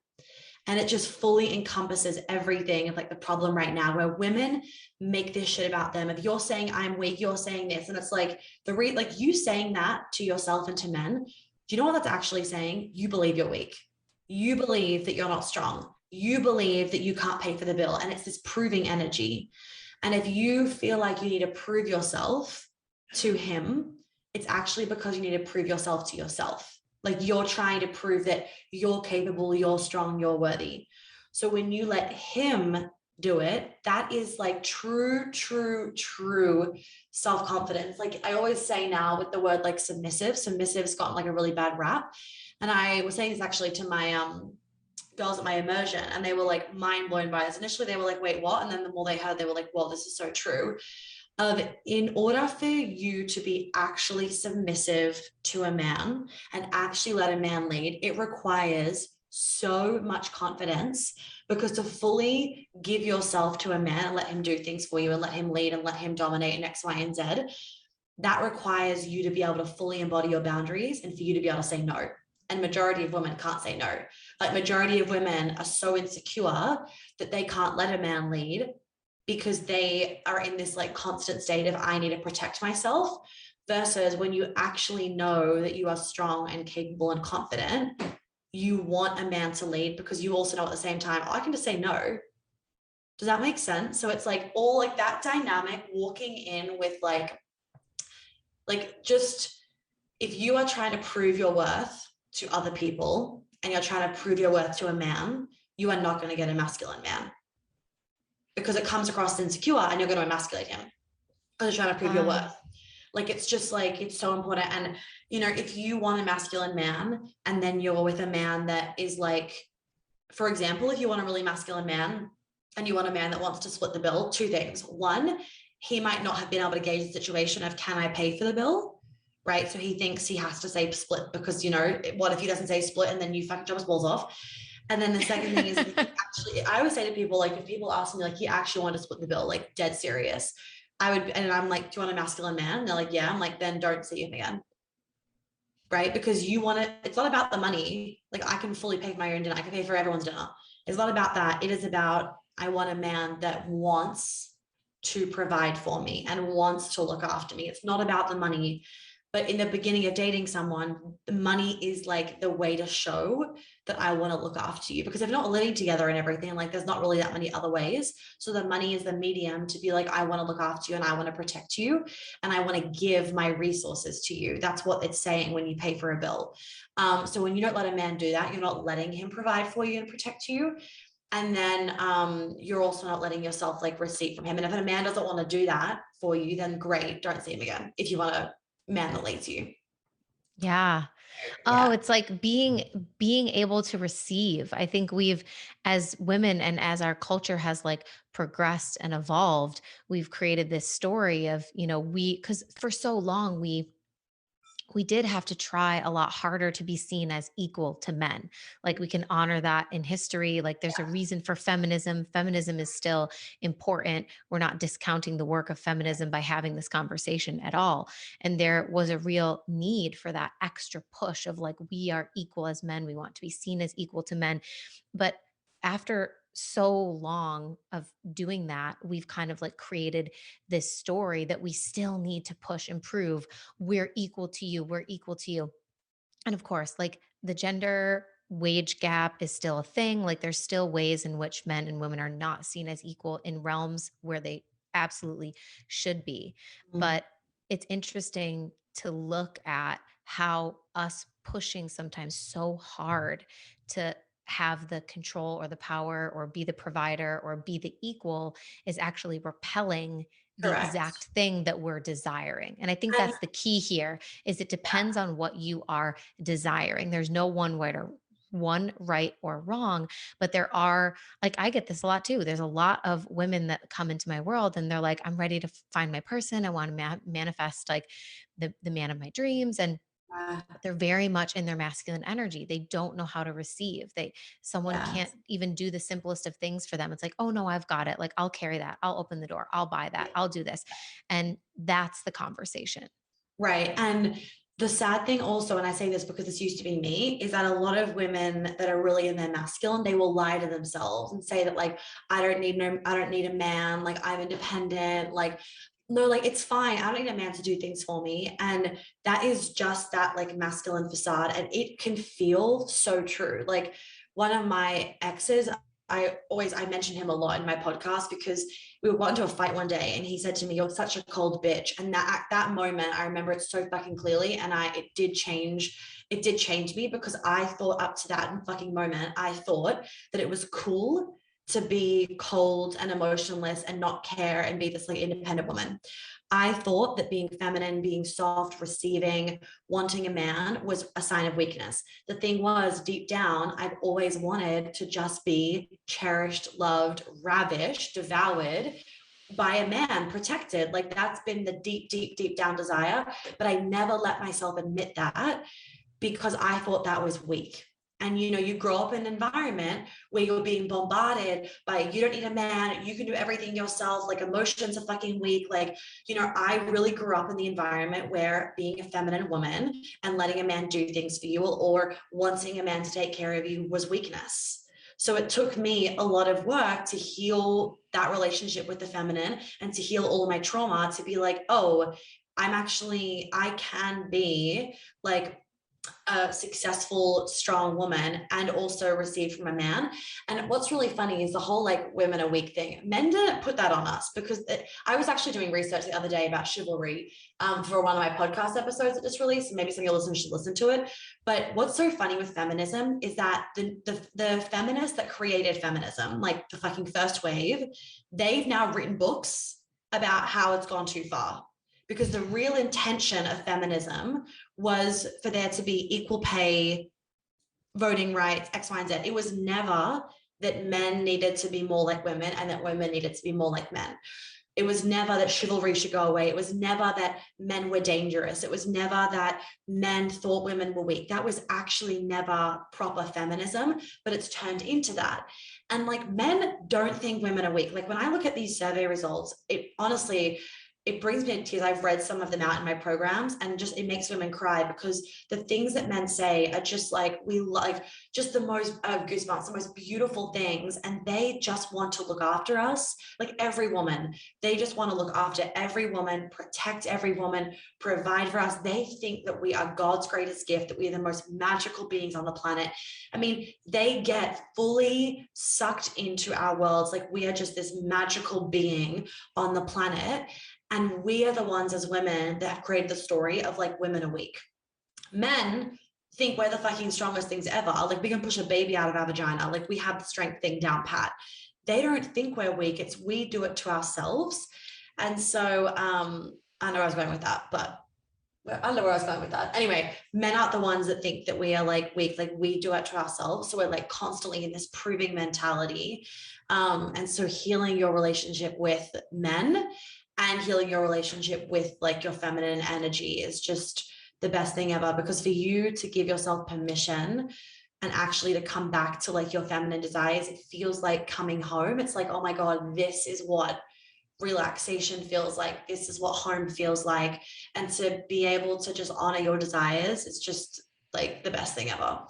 And it just fully encompasses everything of like the problem right now, where women make this shit about them. If you're saying I'm weak, you're saying this. And it's like like you saying that to yourself and to men, do you know what that's actually saying? You believe you're weak. You believe that you're not strong. You believe that you can't pay for the bill. And it's this proving energy. And if you feel like you need to prove yourself to him, it's actually because you need to prove yourself to yourself. Like, you're trying to prove that you're capable, you're strong, you're worthy. So when you let him do it, that is like true self-confidence. Like I always say now with the word like submissive's gotten like a really bad rap. And I was saying this actually to my girls at my immersion, and they were like mind blown by this. Initially they were like, wait, what? And then the more they heard, they were like, well, this is so true. In order for you to be actually submissive to a man and actually let a man lead, it requires so much confidence, because to fully give yourself to a man and let him do things for you and let him lead and let him dominate in X, Y, and Z, that requires you to be able to fully embody your boundaries and for you to be able to say no. And majority of women can't say no. Like, majority of women are so insecure that they can't let a man lead, because they are in this like constant state of, I need to protect myself, versus when you actually know that you are strong and capable and confident, you want a man to lead, because you also know at the same time, oh, I can just say no. Does that make sense? So it's like all like that dynamic, walking in with like just, if you are trying to prove your worth to other people and you're trying to prove your worth to a man, you are not going to get a masculine man, because it comes across insecure and you're going to emasculate him because you're trying to prove your worth. Like, it's just like, it's so important. And, you know, if you want a masculine man and then you're with a man that is like, for example, if you want a really masculine man and you want a man that wants to split the bill, two things. One, he might not have been able to gauge the situation of, can I pay for the bill? Right. So he thinks he has to say split because, you know, what if he doesn't say split and then you fucking chop his balls off? And then the second thing is, actually, I always say to people, like, if people ask me, like, you actually want to split the bill, like dead serious, and I'm like, do you want a masculine man? And they're like, yeah. I'm like, then don't see him again. Right. Because you want it. It's not about the money. Like, I can fully pay for my own dinner. I can pay for everyone's dinner. It's not about that. It is about, I want a man that wants to provide for me and wants to look after me. It's not about the money. But in the beginning of dating someone, the money is like the way to show that I want to look after you, because if not living together and everything, like there's not really that many other ways. So the money is the medium to be like, I want to look after you and I want to protect you and I want to give my resources to you. That's what it's saying when you pay for a bill. So when you don't let a man do that, you're not letting him provide for you and protect you. And then you're also not letting yourself like receive from him. And if a man doesn't want to do that for you, then great, don't see him again if you want a man that leads you. Yeah. Oh, Yeah. it's like being able to receive. I think we've, as women and as our culture has like progressed and evolved, we've created this story of, you know, because for so long we did have to try a lot harder to be seen as equal to men. Like, we can honor that in history. Like, there's a reason for feminism. Feminism is still important. We're not discounting the work of feminism by having this conversation at all. And there was a real need for that extra push of like, we are equal as men. We want to be seen as equal to men. But after so long of doing that, we've kind of like created this story that we still need to push and prove we're equal to you, we're equal to you. And of course, like the gender wage gap is still a thing. Like there's still ways in which men and women are not seen as equal in realms where they absolutely should be. Mm, But it's interesting to look at how us pushing sometimes so hard to have the control or the power or be the provider or be the equal is actually repelling the exact correct. thing that we're desiring. And I think And that's the key here is it depends on what you are desiring. There's no one right or wrong, but there are, like, I get this a lot too. There's a lot of women that come into my world and they're like, I'm ready to find my person. I want to manifest like the man of my dreams. And yeah, they're very much in their masculine energy. They don't know how to receive. Someone yeah, can't even do the simplest of things for them. It's like, oh no, I've got it. Like, I'll carry that. I'll open the door. I'll buy that. I'll do this. And that's the conversation. right. And the sad thing also, and I say this because this used to be me, is that a lot of women that are really in their masculine, they will lie to themselves and say that like, I don't need a man, like I'm independent, like no, like it's fine. I don't need a man to do things for me. And that is just that like masculine facade. And it can feel so true. Like one of my exes, I mention him a lot in my podcast because we got into a fight one day and he said to me, "You're such a cold bitch." And that at that moment, I remember it so fucking clearly. And it did change me because I thought up to that fucking moment, I thought that it was cool to be cold and emotionless and not care and be this like independent woman. I thought that being feminine, being soft, receiving, wanting a man was a sign of weakness. The thing was, deep down, I've always wanted to just be cherished, loved, ravished, devoured by a man, protected. Like that's been the deep, deep, deep down desire. But I never let myself admit that because I thought that was weak. And you grow up in an environment where you're being bombarded by you don't need a man, you can do everything yourself, like emotions are fucking weak. Like, I really grew up in the environment where being a feminine woman and letting a man do things for you or wanting a man to take care of you was weakness. So it took me a lot of work to heal that relationship with the feminine and to heal all of my trauma to be like, oh, I can be like a successful, strong woman and also receive from a man. And what's really funny is the whole like women are weak thing. Men didn't put that on us because I was actually doing research the other day about chivalry for one of my podcast episodes that just released. Maybe some of your listeners should listen to it. But what's so funny with feminism is that the feminists that created feminism, like the fucking first wave, they've now written books about how it's gone too far because the real intention of feminism was for there to be equal pay, voting rights, X, Y, and Z. It was never that men needed to be more like women and that women needed to be more like men. It was never that chivalry should go away. It was never that men were dangerous. It was never that men thought women were weak. That was actually never proper feminism, but it's turned into that. And like men don't think women are weak. Like when I look at these survey results, it honestly, it brings me to tears. I've read some of them out in my programs and just it makes women cry because the things that men say are just like we like just the most goosebumps, the most beautiful things, and they just want to look after us. Like every woman, they just want to look after every woman, protect every woman, provide for us. They think that we are God's greatest gift, that we are the most magical beings on the planet. I mean, they get fully sucked into our worlds like we are just this magical being on the planet. And we are the ones as women that have created the story of like women are weak. Men think we're the fucking strongest things ever. Like we can push a baby out of our vagina. Like we have the strength thing down pat. They don't think we're weak. It's we do it to ourselves. And so I know where I was going with that, but I don't know where I was going with that. Anyway, men aren't the ones that think that we are like weak, like we do it to ourselves. So we're like constantly in this proving mentality. And so healing your relationship with men and healing your relationship with like your feminine energy is just the best thing ever, because for you to give yourself permission and actually to come back to like your feminine desires, it feels like coming home. It's like, oh my God, this is what relaxation feels like. This is what home feels like. And to be able to just honor your desires, it's just like the best thing ever.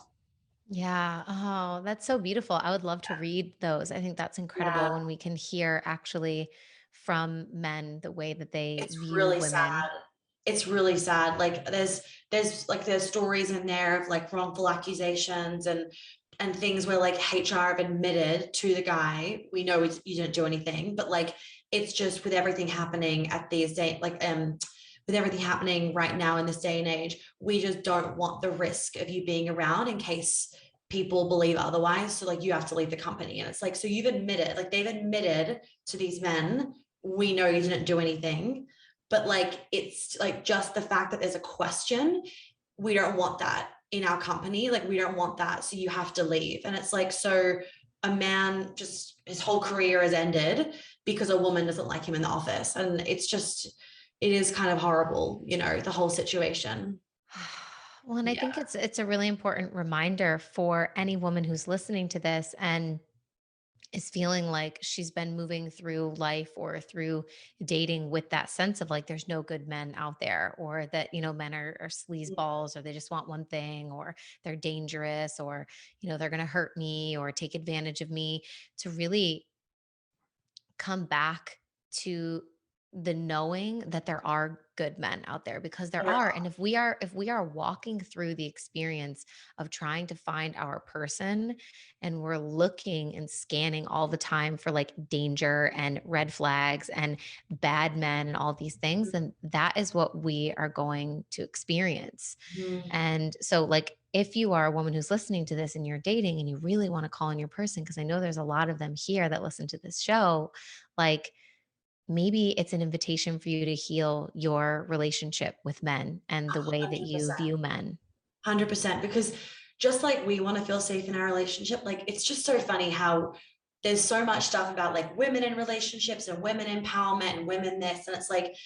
Yeah. Oh, that's so beautiful. I would love to read those. I think that's Yeah, incredible when we can hear actually from men the way that they it's view really sad. women. It's really sad. Like there's stories in there of like wrongful accusations and things where like HR have admitted to the guy, we know you didn't do anything, but like it's just with everything happening at these days, like with everything happening right now in this day and age, we just don't want the risk of you being around in case people believe otherwise. So like you have to leave the company. And it's like, so you've admitted, like they've admitted to these men, we know you didn't do anything, but like it's like just the fact that there's a question, we don't want that in our company, like we don't want that, so you have to leave. And it's like, so a man just his whole career has ended because a woman doesn't like him in the office, and it's just, it is kind of horrible, the whole situation. Well, and I think Yeah. it's a really important reminder for any woman who's listening to this and is feeling like she's been moving through life or through dating with that sense of like there's no good men out there, or that men are sleazeballs, or they just want one thing, or they're dangerous, or they're going to hurt me or take advantage of me, to really come back to the knowing that there are good men out there, because there There are. And if we are walking through the experience of trying to find our person, and we're looking and scanning all the time for like danger and red flags and bad men and all these things, then that is what we are going to experience. Mhm. And so, like, if you are a woman who's listening to this and you're dating and you really want to call in your person, because I know there's a lot of them here that listen to this show, like, maybe it's an invitation for you to heal your relationship with men and the way that you 100%. view men. 100%, because just like we want to feel safe in our relationship, like it's just so funny how there's so much stuff about like women in relationships and women empowerment and women this, and it's like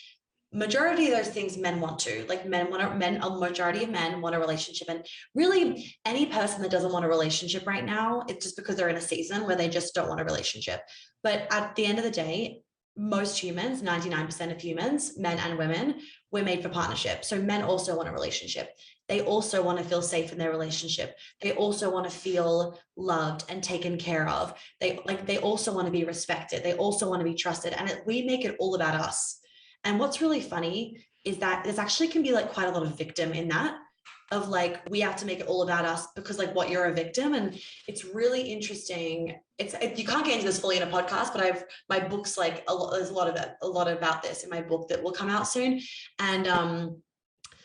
majority of those things men want to, like a majority of men want a relationship. And really any person that doesn't want a relationship right now, it's just because they're in a season where they just don't want a relationship. But at the end of the day, most humans, 99% of humans, men and women, we're made for partnership. So men also want a relationship. They also want to feel safe in their relationship. They also want to feel loved and taken care of. They also want to be respected. They also want to be trusted. And we make it all about us. And what's really funny is that there's actually can be like quite a lot of victim in that, of like we have to make it all about us because like what, you're a victim. And it's really interesting. You can't get into this fully in a podcast, but my book's like there's a lot about this in my book that will come out soon. And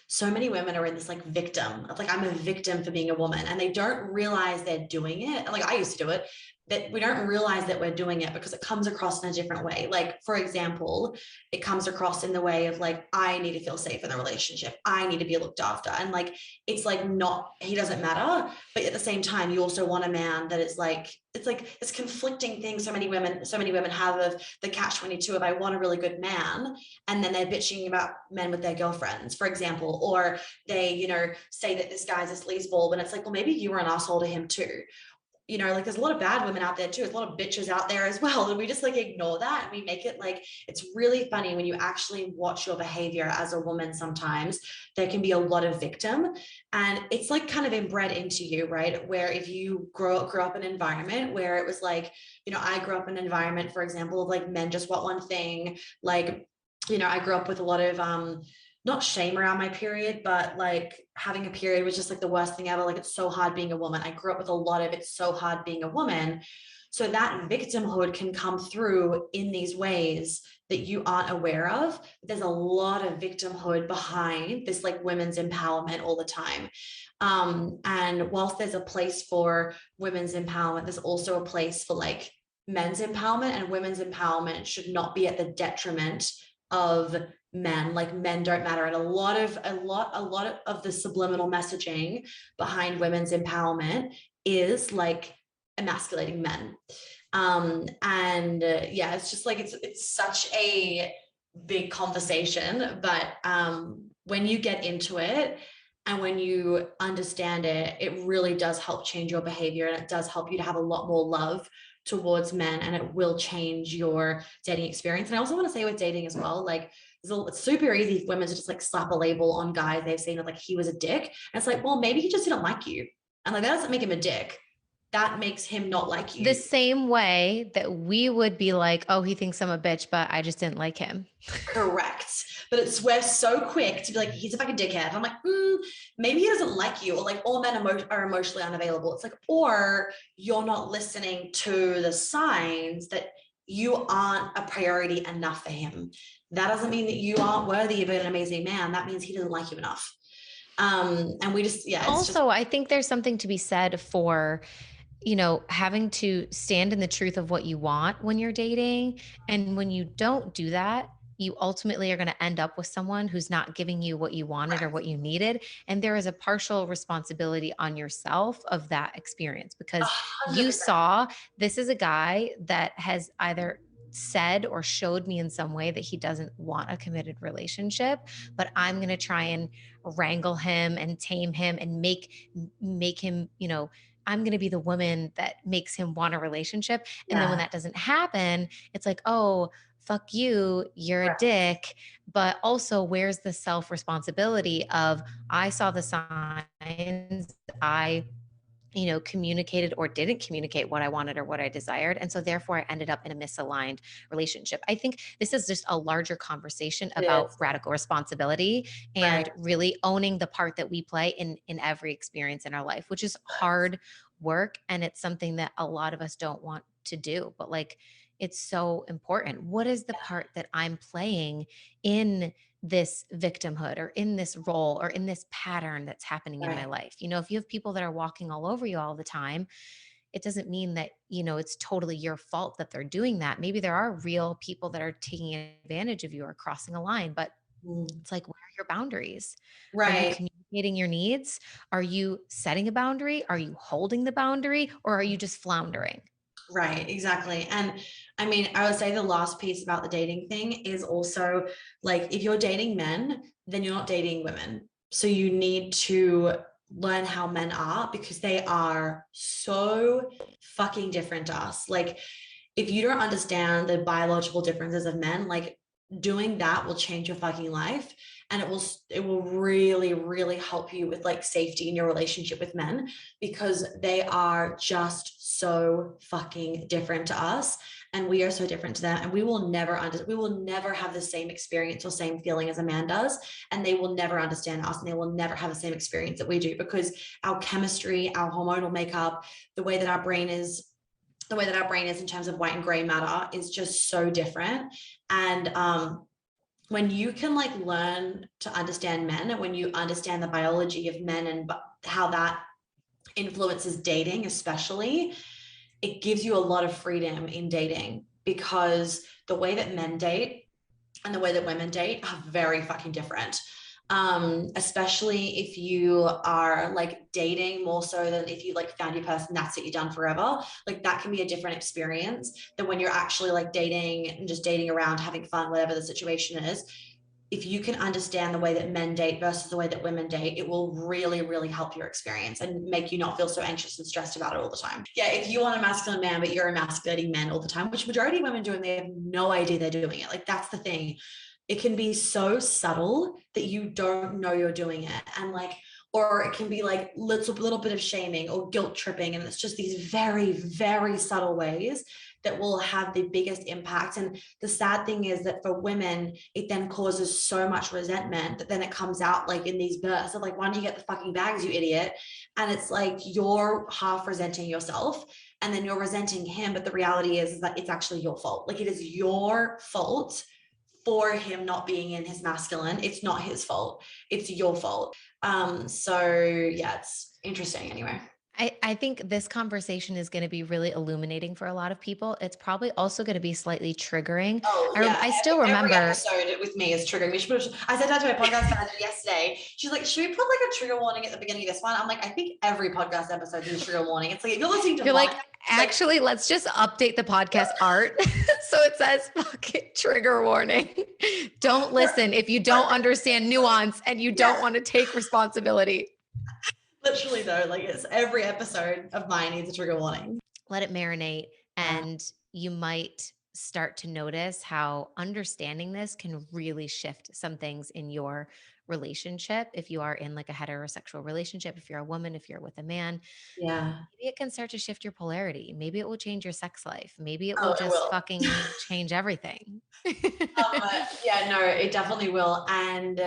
so many women are in this like victim of like, I'm a victim for being a woman, and they don't realize they're doing it. Like I used to do it, that we don't realize that we're doing it because it comes across in a different way. Like, for example, it comes across in the way of like, I need to feel safe in the relationship. I need to be looked after. And like, it's like not, he doesn't matter. But at the same time, you also want a man that is like, it's conflicting things. So many women have of the catch-22 of I want a really good man, and then they're bitching about men with their girlfriends, for example, or they, say that this guy's a sleazeball, when it's like, well, maybe you were an asshole to him too. Like there's a lot of bad women out there too. There's a lot of bitches out there as well. And we just like ignore that. And we make it like, it's really funny when you actually watch your behavior as a woman. Sometimes there can be a lot of victim, and it's like kind of inbred into you, right? Where if you grow up in an environment where it was like, I grew up in an environment, for example, of like men just want one thing. Like, I grew up with a lot of, not shame around my period, but like having a period was just like the worst thing ever. Like it's so hard being a woman. I grew up with a lot of it's so hard being a woman. So that victimhood can come through in these ways that you aren't aware of. There's a lot of victimhood behind this like women's empowerment all the time. And whilst there's a place for women's empowerment, there's also a place for like men's empowerment, and women's empowerment should not be at the detriment of men. Like men don't matter. And a lot of the subliminal messaging behind women's empowerment is like emasculating men. Yeah, it's just like it's such a big conversation, but when you get into it and when you understand it, it really does help change your behavior, and it does help you to have a lot more love towards men, and it will change your dating experience. And I also want to say with dating as well, like it's super easy for women to just like slap a label on guys they've seen of like he was a dick. And it's like, well, maybe he just didn't like you. And like, that doesn't make him a dick. That makes him not like you. The same way that we would be like, oh, he thinks I'm a bitch, but I just didn't like him. Correct. But we're so quick to be like, he's a fucking dickhead. I'm like, maybe he doesn't like you, or like all men are emotionally unavailable. It's like, or you're not listening to the signs that you aren't a priority enough for him. That doesn't mean that you aren't worthy of an amazing man. That means he doesn't like you enough. And we just, yeah. Also, I think there's something to be said for, having to stand in the truth of what you want when you're dating. And when you don't do that, you ultimately are going to end up with someone who's not giving you what you wanted or what you needed. And there is a partial responsibility on yourself of that experience, because 100%. you saw this is a guy that has either said or showed me in some way that he doesn't want a committed relationship, but I'm going to try and wrangle him and tame him and make him, I'm going to be the woman that makes him want a relationship. And then when that doesn't happen, it's like, oh, fuck you, you're a dick. But also, where's the self responsibility of, I saw the signs, I communicated or didn't communicate what I wanted or what I desired. And so therefore I ended up in a misaligned relationship. I think this is just a larger conversation about radical responsibility and really owning the part that we play in every experience in our life, which is hard work. And it's something that a lot of us don't want to do, but like, it's so important. What is the part that I'm playing in this victimhood or in this role or in this pattern that's happening in my life? If you have people that are walking all over you all the time, it doesn't mean that, it's totally your fault that they're doing that. Maybe there are real people that are taking advantage of you or crossing a line, but it's like, where are your boundaries? Are you communicating your needs? Are you setting a boundary? Are you holding the boundary, or are you just floundering? Right, exactly. And I mean, I would say the last piece about the dating thing is also like, if you're dating men, then you're not dating women. So you need to learn how men are, because they are so fucking different to us. Like, if you don't understand the biological differences of men, like, doing that will change your fucking life. And it will really, really help you with like safety in your relationship with men, because they are just so fucking different to us, and we are so different to them, and we will never have the same experience or same feeling as a man does, and they will never understand us, and they will never have the same experience that we do, because our chemistry, our hormonal makeup, the way that our brain is in terms of white and gray matter is just so different. And when you can like learn to understand men, and when you understand the biology of men and how that influences dating, especially, it gives you a lot of freedom in dating, because the way that men date and the way that women date are very fucking different. Especially if you are like dating more so than if you like found your person, that's it, you're done forever. Like, that can be a different experience than when you're actually like dating and just dating around, having fun, whatever the situation is. If you can understand the way that men date versus the way that women date, it will really, really help your experience and make you not feel so anxious and stressed about it all the time. Yeah, if you want a masculine man, but you're emasculating men all the time, which majority of women do, and they have no idea they're doing it. Like, that's the thing. It can be so subtle that you don't know you're doing it. And like, or it can be like little bit of shaming or guilt tripping. And it's just these very, very subtle ways that will have the biggest impact. And the sad thing is that for women, it then causes so much resentment that then it comes out like in these bursts of like, why don't you get the fucking bags, you idiot? And it's like, you're half resenting yourself, and then you're resenting him. But the reality is that it's actually your fault. Like, it is your fault for him not being in his masculine. It's not his fault. It's your fault. So yeah, it's interesting anyway. I think this conversation is going to be really illuminating for a lot of people. It's probably also going to be slightly triggering. Oh yeah, I still every remember episode with me is triggering. I said that to my podcast manager yesterday. She's like, should we put like a trigger warning at the beginning of this one? I'm like, I think every podcast episode is a trigger warning. It's like, if you're listening to you're one, like, actually, let's just update the podcast art. So it says fucking trigger warning. Don't listen if you don't understand nuance and you don't want to take responsibility. Literally though, like, it's every episode of mine needs a trigger warning. Let it marinate, and you might start to notice how understanding this can really shift some things in your relationship. If you are in like a heterosexual relationship, if you're a woman, if you're with a man, Yeah. maybe it can start to shift your polarity. Maybe it will change your sex life. Maybe it will Oh, it just will. fucking change everything. Yeah, no, it definitely will. And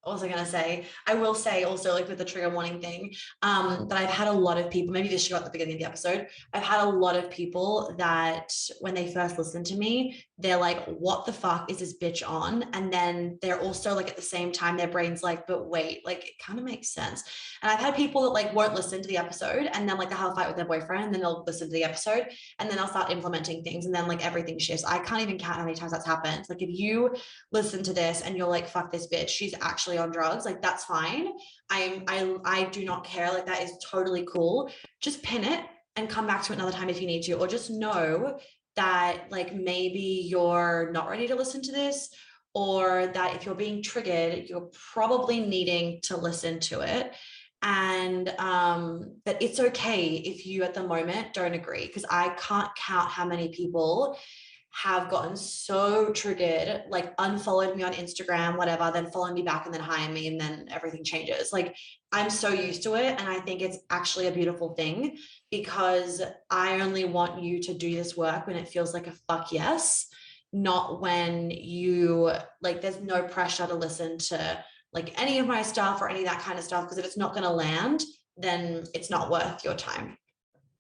what was I gonna say? I will say also, like with the trigger warning thing, that I've had a lot of people, maybe this show at the beginning of the episode, I've had a lot of people that when they first listen to me, they're like, what the fuck is this bitch on? And then they're also like at the same time, their brain's like, but wait, like it kind of makes sense. And I've had people that like won't listen to the episode and then like they'll have a fight with their boyfriend and then they'll listen to the episode and then I'll start implementing things and then like everything shifts. I can't even count how many times that's happened. Like if you listen to this and you're like, fuck this bitch, she's actually on drugs, like that's fine. I do not care. Like that is totally cool. Just pin it and come back to it another time if you need to, or just know that like maybe you're not ready to listen to this, or that if you're being triggered, you're probably needing to listen to it. And that it's okay if you at the moment don't agree, because I can't count how many people have gotten so triggered, like unfollowed me on Instagram, whatever, then follow me back and then hire me and then everything changes. Like I'm so used to it. And I think it's actually a beautiful thing because I only want you to do this work when it feels like a fuck yes, not when you like, there's no pressure to listen to like any of my stuff or any of that kind of stuff. Because if it's not going to land, then it's not worth your time.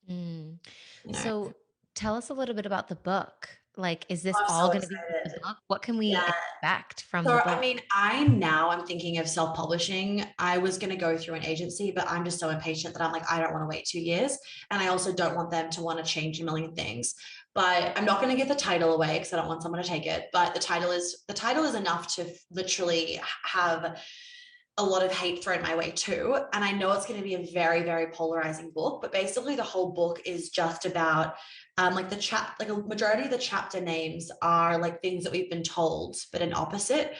Mm. You know, So tell us a little bit about the book. Like, is this I'm all so going to be the excited. book? What can we Yeah. expect from the So, I book? mean, I'm thinking of self-publishing. I was going to go through an agency, but I'm just so impatient that I'm like, I don't want to wait 2 years. And I also don't want them to want to change a million things. But I'm not going to give the title away because I don't want someone to take it. But the title is enough to literally have a lot of hate thrown my way too. And I know it's going to be a very, very polarizing book, but basically the whole book is just about like like a majority of the chapter names are like things that we've been told, but an opposite.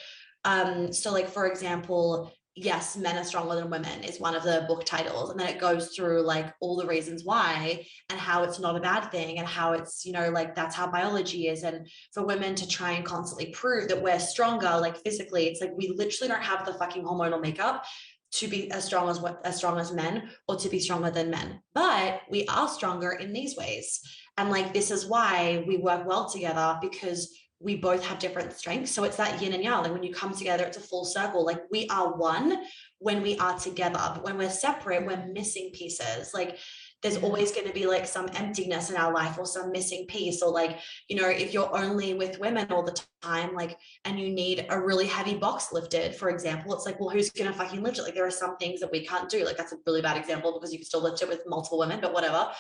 So like, for example, yes, men are stronger than women is one of the book titles. And then it goes through like all the reasons why and how it's not a bad thing and how it's, like that's how biology is. And for women to try and constantly prove that we're stronger, like physically, it's like we literally don't have the fucking hormonal makeup to be as strong as men or to be stronger than men, but we are stronger in these ways. And like this is why we work well together, because we both have different strengths. So it's that yin and yang. Like when you come together, it's a full circle. Like we are one when we are together, but when we're separate, we're missing pieces. Like there's always going to be like some emptiness in our life or some missing piece, or like, if you're only with women all the time, like, and you need a really heavy box lifted, for example, it's like, well, who's going to fucking lift it? Like there are some things that we can't do. Like that's a really bad example because you can still lift it with multiple women, but whatever.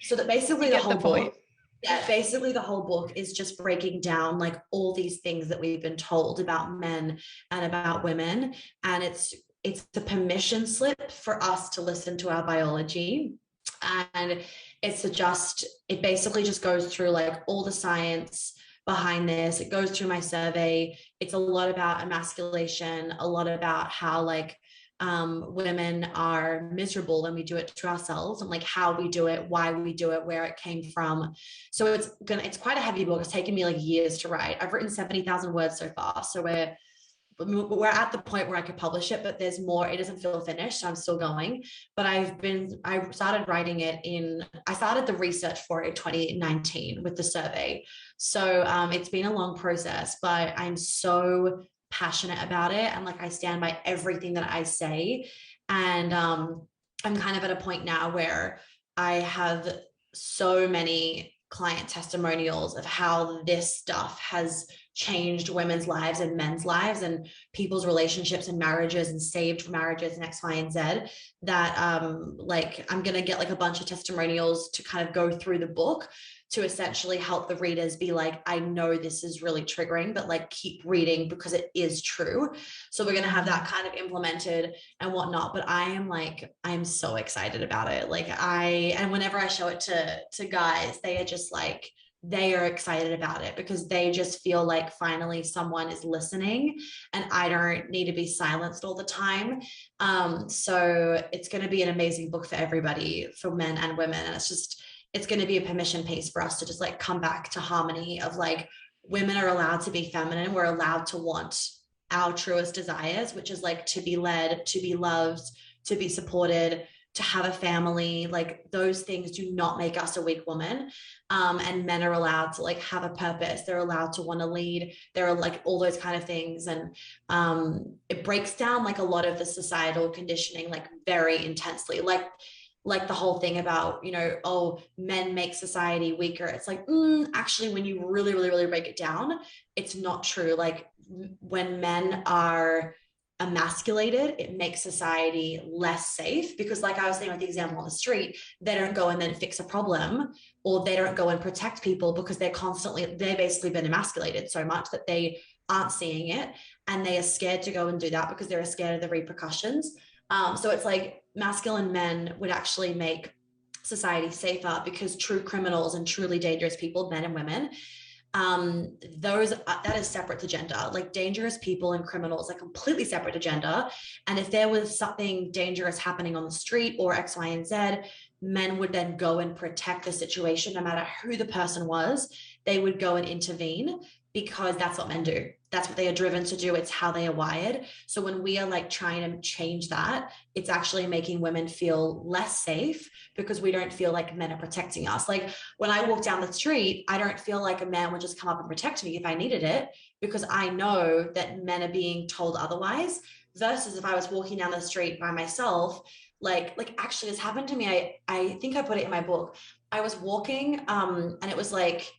So that basically the whole book, yeah, basically the whole book is just breaking down like all these things that we've been told about men and about women. And it's the permission slip for us to listen to our biology. And it basically just goes through like all the science behind this. It goes through my survey. It's a lot about emasculation, a lot about how like women are miserable when we do it to ourselves, and like how we do it, why we do it, where it came from. So it's quite a heavy book. It's taken me like years to write. I've written 70,000 words so far. So we're at the point where I could publish it, but there's more. It doesn't feel finished, so I'm still going. But I started writing it I started the research for it in 2019 with the survey. So it's been a long process, but I'm so passionate about it. And like, I stand by everything that I say. And I'm kind of at a point now where I have so many client testimonials of how this stuff has changed women's lives and men's lives and people's relationships and marriages and saved marriages and X, Y, and Z, that like I'm going to get like a bunch of testimonials to kind of go through the book to essentially help the readers be like, I know this is really triggering, but like keep reading because it is true. So we're going to have that kind of implemented and whatnot. But I'm so excited about it. Like and whenever I show it to guys, they are just like, they are excited about it because they just feel like finally someone is listening and I don't need to be silenced all the time. So it's going to be an amazing book for everybody, for men and women. And it's going to be a permission piece for us to just like come back to harmony of like, women are allowed to be feminine. We're allowed to want our truest desires, which is like to be led, to be loved, to be supported, to have a family. Like those things do not make us a weak woman. And men are allowed to like have a purpose. They're allowed to want to lead. There are like all those kind of things. And it breaks down like a lot of the societal conditioning, like very intensely. Like the whole thing about, you know, oh, men make society weaker. It's like, actually, when you really, really, really break it down, it's not true. Like when men are emasculated, it makes society less safe because, like I was saying with the example on the street, they don't go and then fix a problem, or they don't go and protect people because they've basically been emasculated so much that they aren't seeing it, and they are scared to go and do that because they're scared of the repercussions. So it's like masculine men would actually make society safer because true criminals and truly dangerous people, men and women, that is separate to gender. Like dangerous people and criminals are completely separate to gender. And if there was something dangerous happening on the street or X, Y, and Z, men would then go and protect the situation, no matter who the person was. They would go and intervene because that's what men do. That's what they are driven to do. It's how they are wired. So when we are like trying to change that, it's actually making women feel less safe because we don't feel like men are protecting us. Like when I walk down the street, I don't feel like a man would just come up and protect me if I needed it, because I know that men are being told otherwise. Versus if I was walking down the street by myself, like actually this happened to me. I think I put it in my book. I was walking and it was like,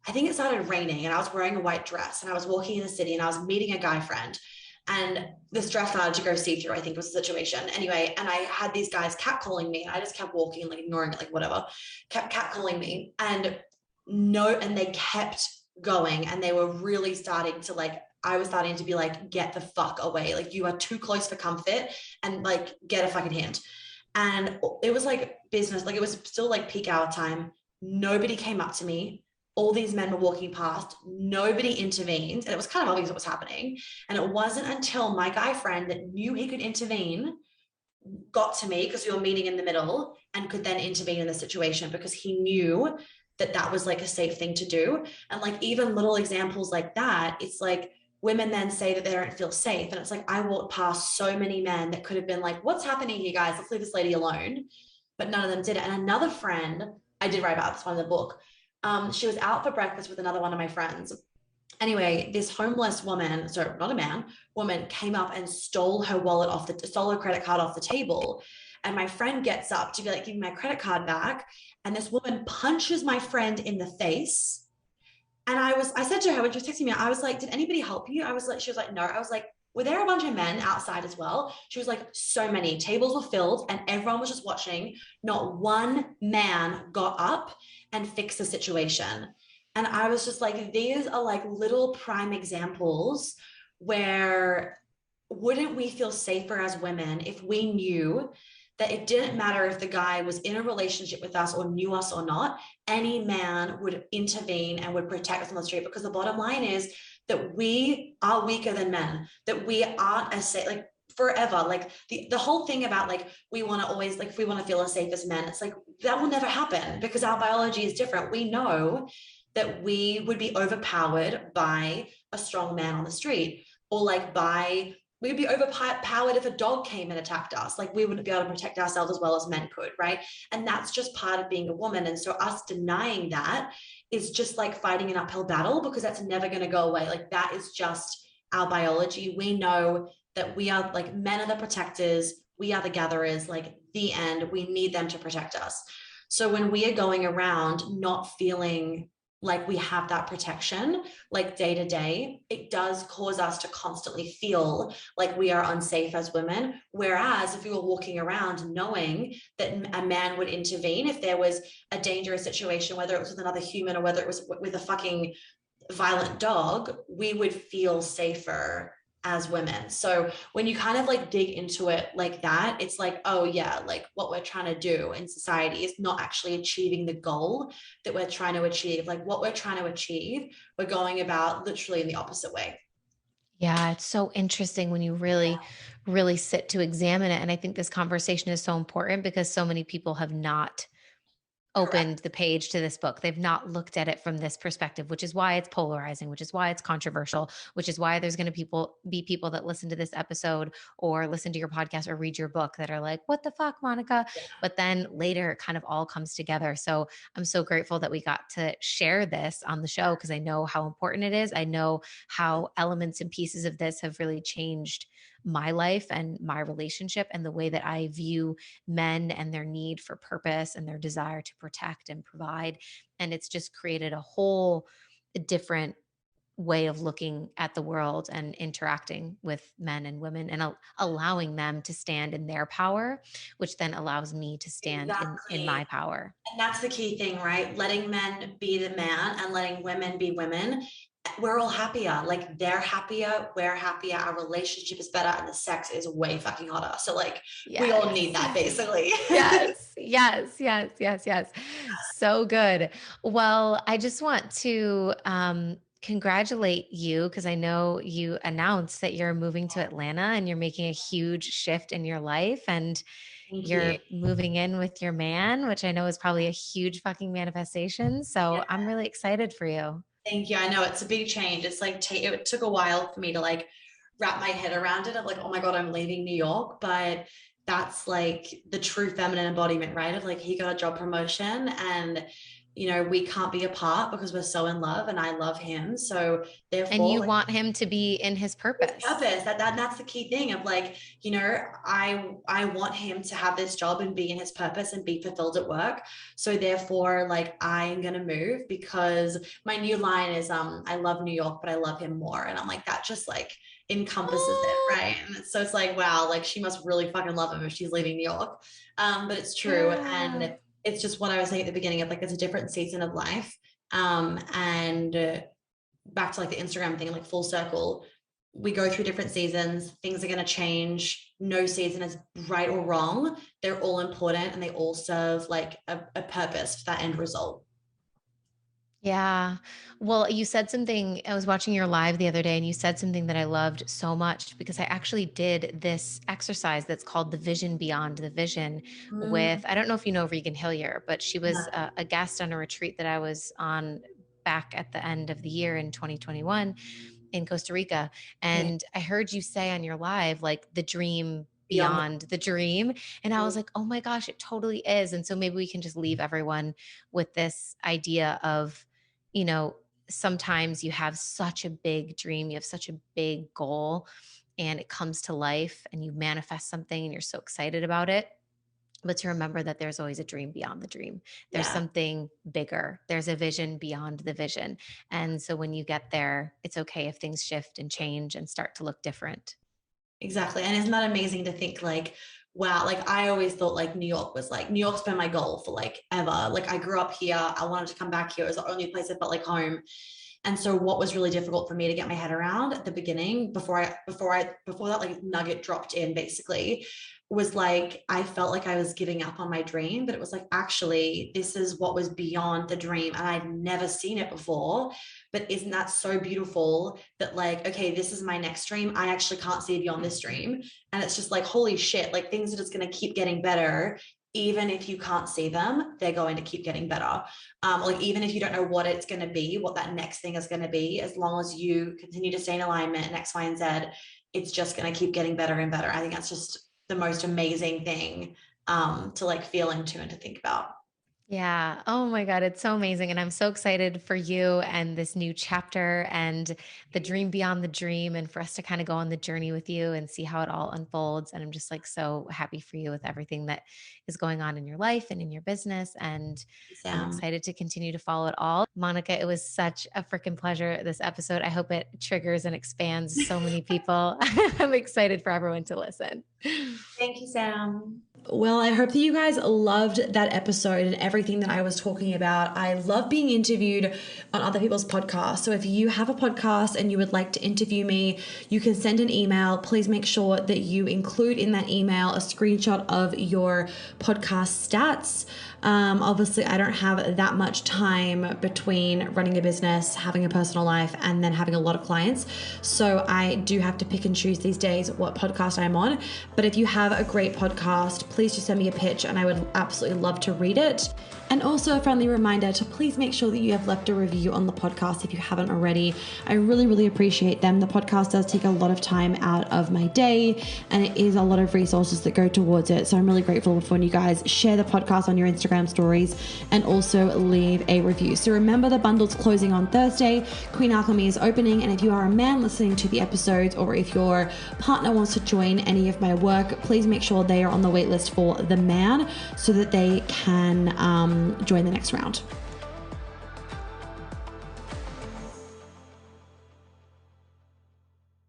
I think it started raining and I was wearing a white dress and I was walking in the city and I was meeting a guy friend, and this dress started to go see-through, I think was the situation. Anyway, and I had these guys catcalling me and I just kept walking, like ignoring it, like whatever, kept catcalling me. And they kept going, and they were really starting to like, I was starting to be like, get the fuck away. Like you are too close for comfort, and like, get a fucking hint. And it was like business, like it was still like peak hour time. Nobody came up to me. All these men were walking past, nobody intervened, and it was kind of obvious what was happening. And it wasn't until my guy friend that knew he could intervene got to me, because we were meeting in the middle, and could then intervene in the situation because he knew that that was like a safe thing to do. And like even little examples like that, it's like women then say that they don't feel safe. And it's like, I walked past so many men that could have been like, what's happening here, guys? Let's leave this lady alone. But none of them did it. And another friend, I did write about this one in the book. She was out for breakfast with another one of my friends. Anyway, this homeless woman, so not a man, woman came up and stole her stole her credit card off the table. And my friend gets up to be like, give me my credit card back. And this woman punches my friend in the face. And I said to her when she was texting me, I was like, did anybody help you? She was like, no. I was like, were there a bunch of men outside as well? She was like, so many. Tables were filled and everyone was just watching. Not one man got up and fixed the situation. And I was just like, these are like little prime examples where wouldn't we feel safer as women if we knew that it didn't matter if the guy was in a relationship with us or knew us or not, any man would intervene and would protect us on the street? Because the bottom line is that we are weaker than men, that we aren't as safe, like forever. Like the whole thing about like, we want to always, like, if we want to feel as safe as men, it's like, that will never happen because our biology is different. We know that we would be overpowered by a strong man on the street, or like we'd be overpowered if a dog came and attacked us. Like we wouldn't be able to protect ourselves as well as men could, right? And that's just part of being a woman. And so us denying that is just like fighting an uphill battle, because that's never going to go away. Like that is just our biology. We know that we are like, men are the protectors, we are the gatherers, like the end. We need them to protect us. So when we are going around not feeling like we have that protection, like day to day, it does cause us to constantly feel like we are unsafe as women. Whereas if we were walking around knowing that a man would intervene if there was a dangerous situation, whether it was with another human or whether it was with a fucking violent dog, we would feel safer as women. So when you kind of like dig into it like that, it's like, oh yeah, like what we're trying to do in society is not actually achieving the goal that we're trying to achieve. Like what we're trying to achieve, we're going about literally in the opposite way. Yeah, it's so interesting when you really, really sit to examine it. And I think this conversation is so important because so many people have not Correct. opened the page to this book. They've not looked at it from this perspective, which is why it's polarizing, which is why it's controversial, which is why there's going to be people that listen to this episode or listen to your podcast or read your book that are like, what the fuck, Monica? But then later it kind of all comes together. So I'm so grateful that we got to share this on the show because I know how important it is. I know how elements and pieces of this have really changed my life and my relationship and the way that I view men and their need for purpose and their desire to protect and provide. And it's just created a whole different way of looking at the world and interacting with men and women and allowing them to stand in their power, which then allows me to stand in Exactly. my power. And that's the key thing, right? Letting men be the man and letting women be women. We're all happier. Like they're happier, we're happier, our relationship is better, and the sex is way fucking hotter. So like we all need Yes. that basically. Yes, yes, yes, yes, yes. So good. Well, I just want to congratulate you because I know you announced that you're moving to Atlanta and you're making a huge shift in your life and Thank you. you're moving in with your man, which I know is probably a huge fucking manifestation. Yeah, So I'm really excited for you. thank you. I know it's a big change. It's like it took a while for me to like wrap my head around it of like, oh my God, I'm leaving New York. But that's like the true feminine embodiment, right? Of like he got a job promotion and we can't be apart because we're so in love and I love him. So And therefore, you like want him to be in his his purpose. purpose, that's the key thing of like, I want him to have this job and be in his purpose and be fulfilled at work. So therefore, like I'm gonna move because my new line is I love New York, but I love him more. And I'm like, that just like encompasses it, Oh, right? And so it's like, wow, like she must really fucking love him if she's leaving New York. But it's true. yeah. And it's just what I was saying at the beginning of like it's a different season of life. And back to like the Instagram thing, like full circle, we go through different seasons. Things are going to change. No season is right or wrong. They're all important and they all serve like a purpose for that end result. Yeah. Well, you said something. I was watching your live the other day and you said something that I loved so much because I actually did this exercise that's called the vision beyond the vision with, Mm, I don't know if you know Regan Hillier, but she was no, a guest on a retreat that I was on back at the end of the year in 2021 in Costa Rica. okay. And I heard you say on your live, like the dream Beyond beyond the dream. And I the, was like, oh my gosh, it totally is. And so maybe we can just leave everyone with this idea of, you know, sometimes you have such a big dream, you have such a big goal, and it comes to life and you manifest something and you're so excited about it. But to remember that there's always a dream beyond the dream. There's yeah, something bigger. There's a vision beyond the vision. And so when you get there, it's okay if things shift and change and start to look different. exactly. And isn't that amazing to think like, wow, like I always thought like New York's been my goal for like ever. Like I grew up here. I wanted to come back here. It was the only place I felt like home. And so what was really difficult for me to get my head around at the beginning before that like nugget dropped in basically was like I felt like I was giving up on my dream, but it was like actually this is what was beyond the dream and I'd never seen it before. But isn't that so beautiful that like, okay, this is my next dream. I actually can't see beyond this dream. And it's just like, holy shit, like things are just going to keep getting better. Even if you can't see them, they're going to keep getting better. Like even if you don't know what it's going to be, what that next thing is going to be, as long as you continue to stay in alignment and X, Y, and Z, it's just going to keep getting better and better. I think that's just the most amazing thing to like feel into and to think about. Yeah. Oh my God. It's so amazing. And I'm so excited for you and this new chapter and the dream beyond the dream and for us to kind of go on the journey with you and see how it all unfolds. And I'm just like so happy for you with everything that is going on in your life and in your business. And I'm Sam. excited to continue to follow it all. Monica, it was such a freaking pleasure this episode. I hope it triggers and expands so many people. I'm excited for everyone to listen. Thank you, Sam. Well, I hope that you guys loved that episode and everything that I was talking about. I love being interviewed on other people's podcasts. So if you have a podcast and you would like to interview me, you can send an email. Please make sure that you include in that email a screenshot of your podcast stats. Obviously, I don't have that much time between running a business, having a personal life, and then having a lot of clients. So I do have to pick and choose these days what podcast I'm on. But if you have a great podcast, please just send me a pitch and I would absolutely love to read it. And also a friendly reminder to please make sure that you have left a review on the podcast if you haven't already. I really, really appreciate them. The podcast does take a lot of time out of my day, and it is a lot of resources that go towards it. So I'm really grateful for when you guys share the podcast on your Instagram stories and also leave a review. So remember, the bundle's closing on Thursday. Queen Alchemy is opening, and if you are a man listening to the episodes, or if your partner wants to join any of my work, please make sure they are on the waitlist for the man so that they can join the next round.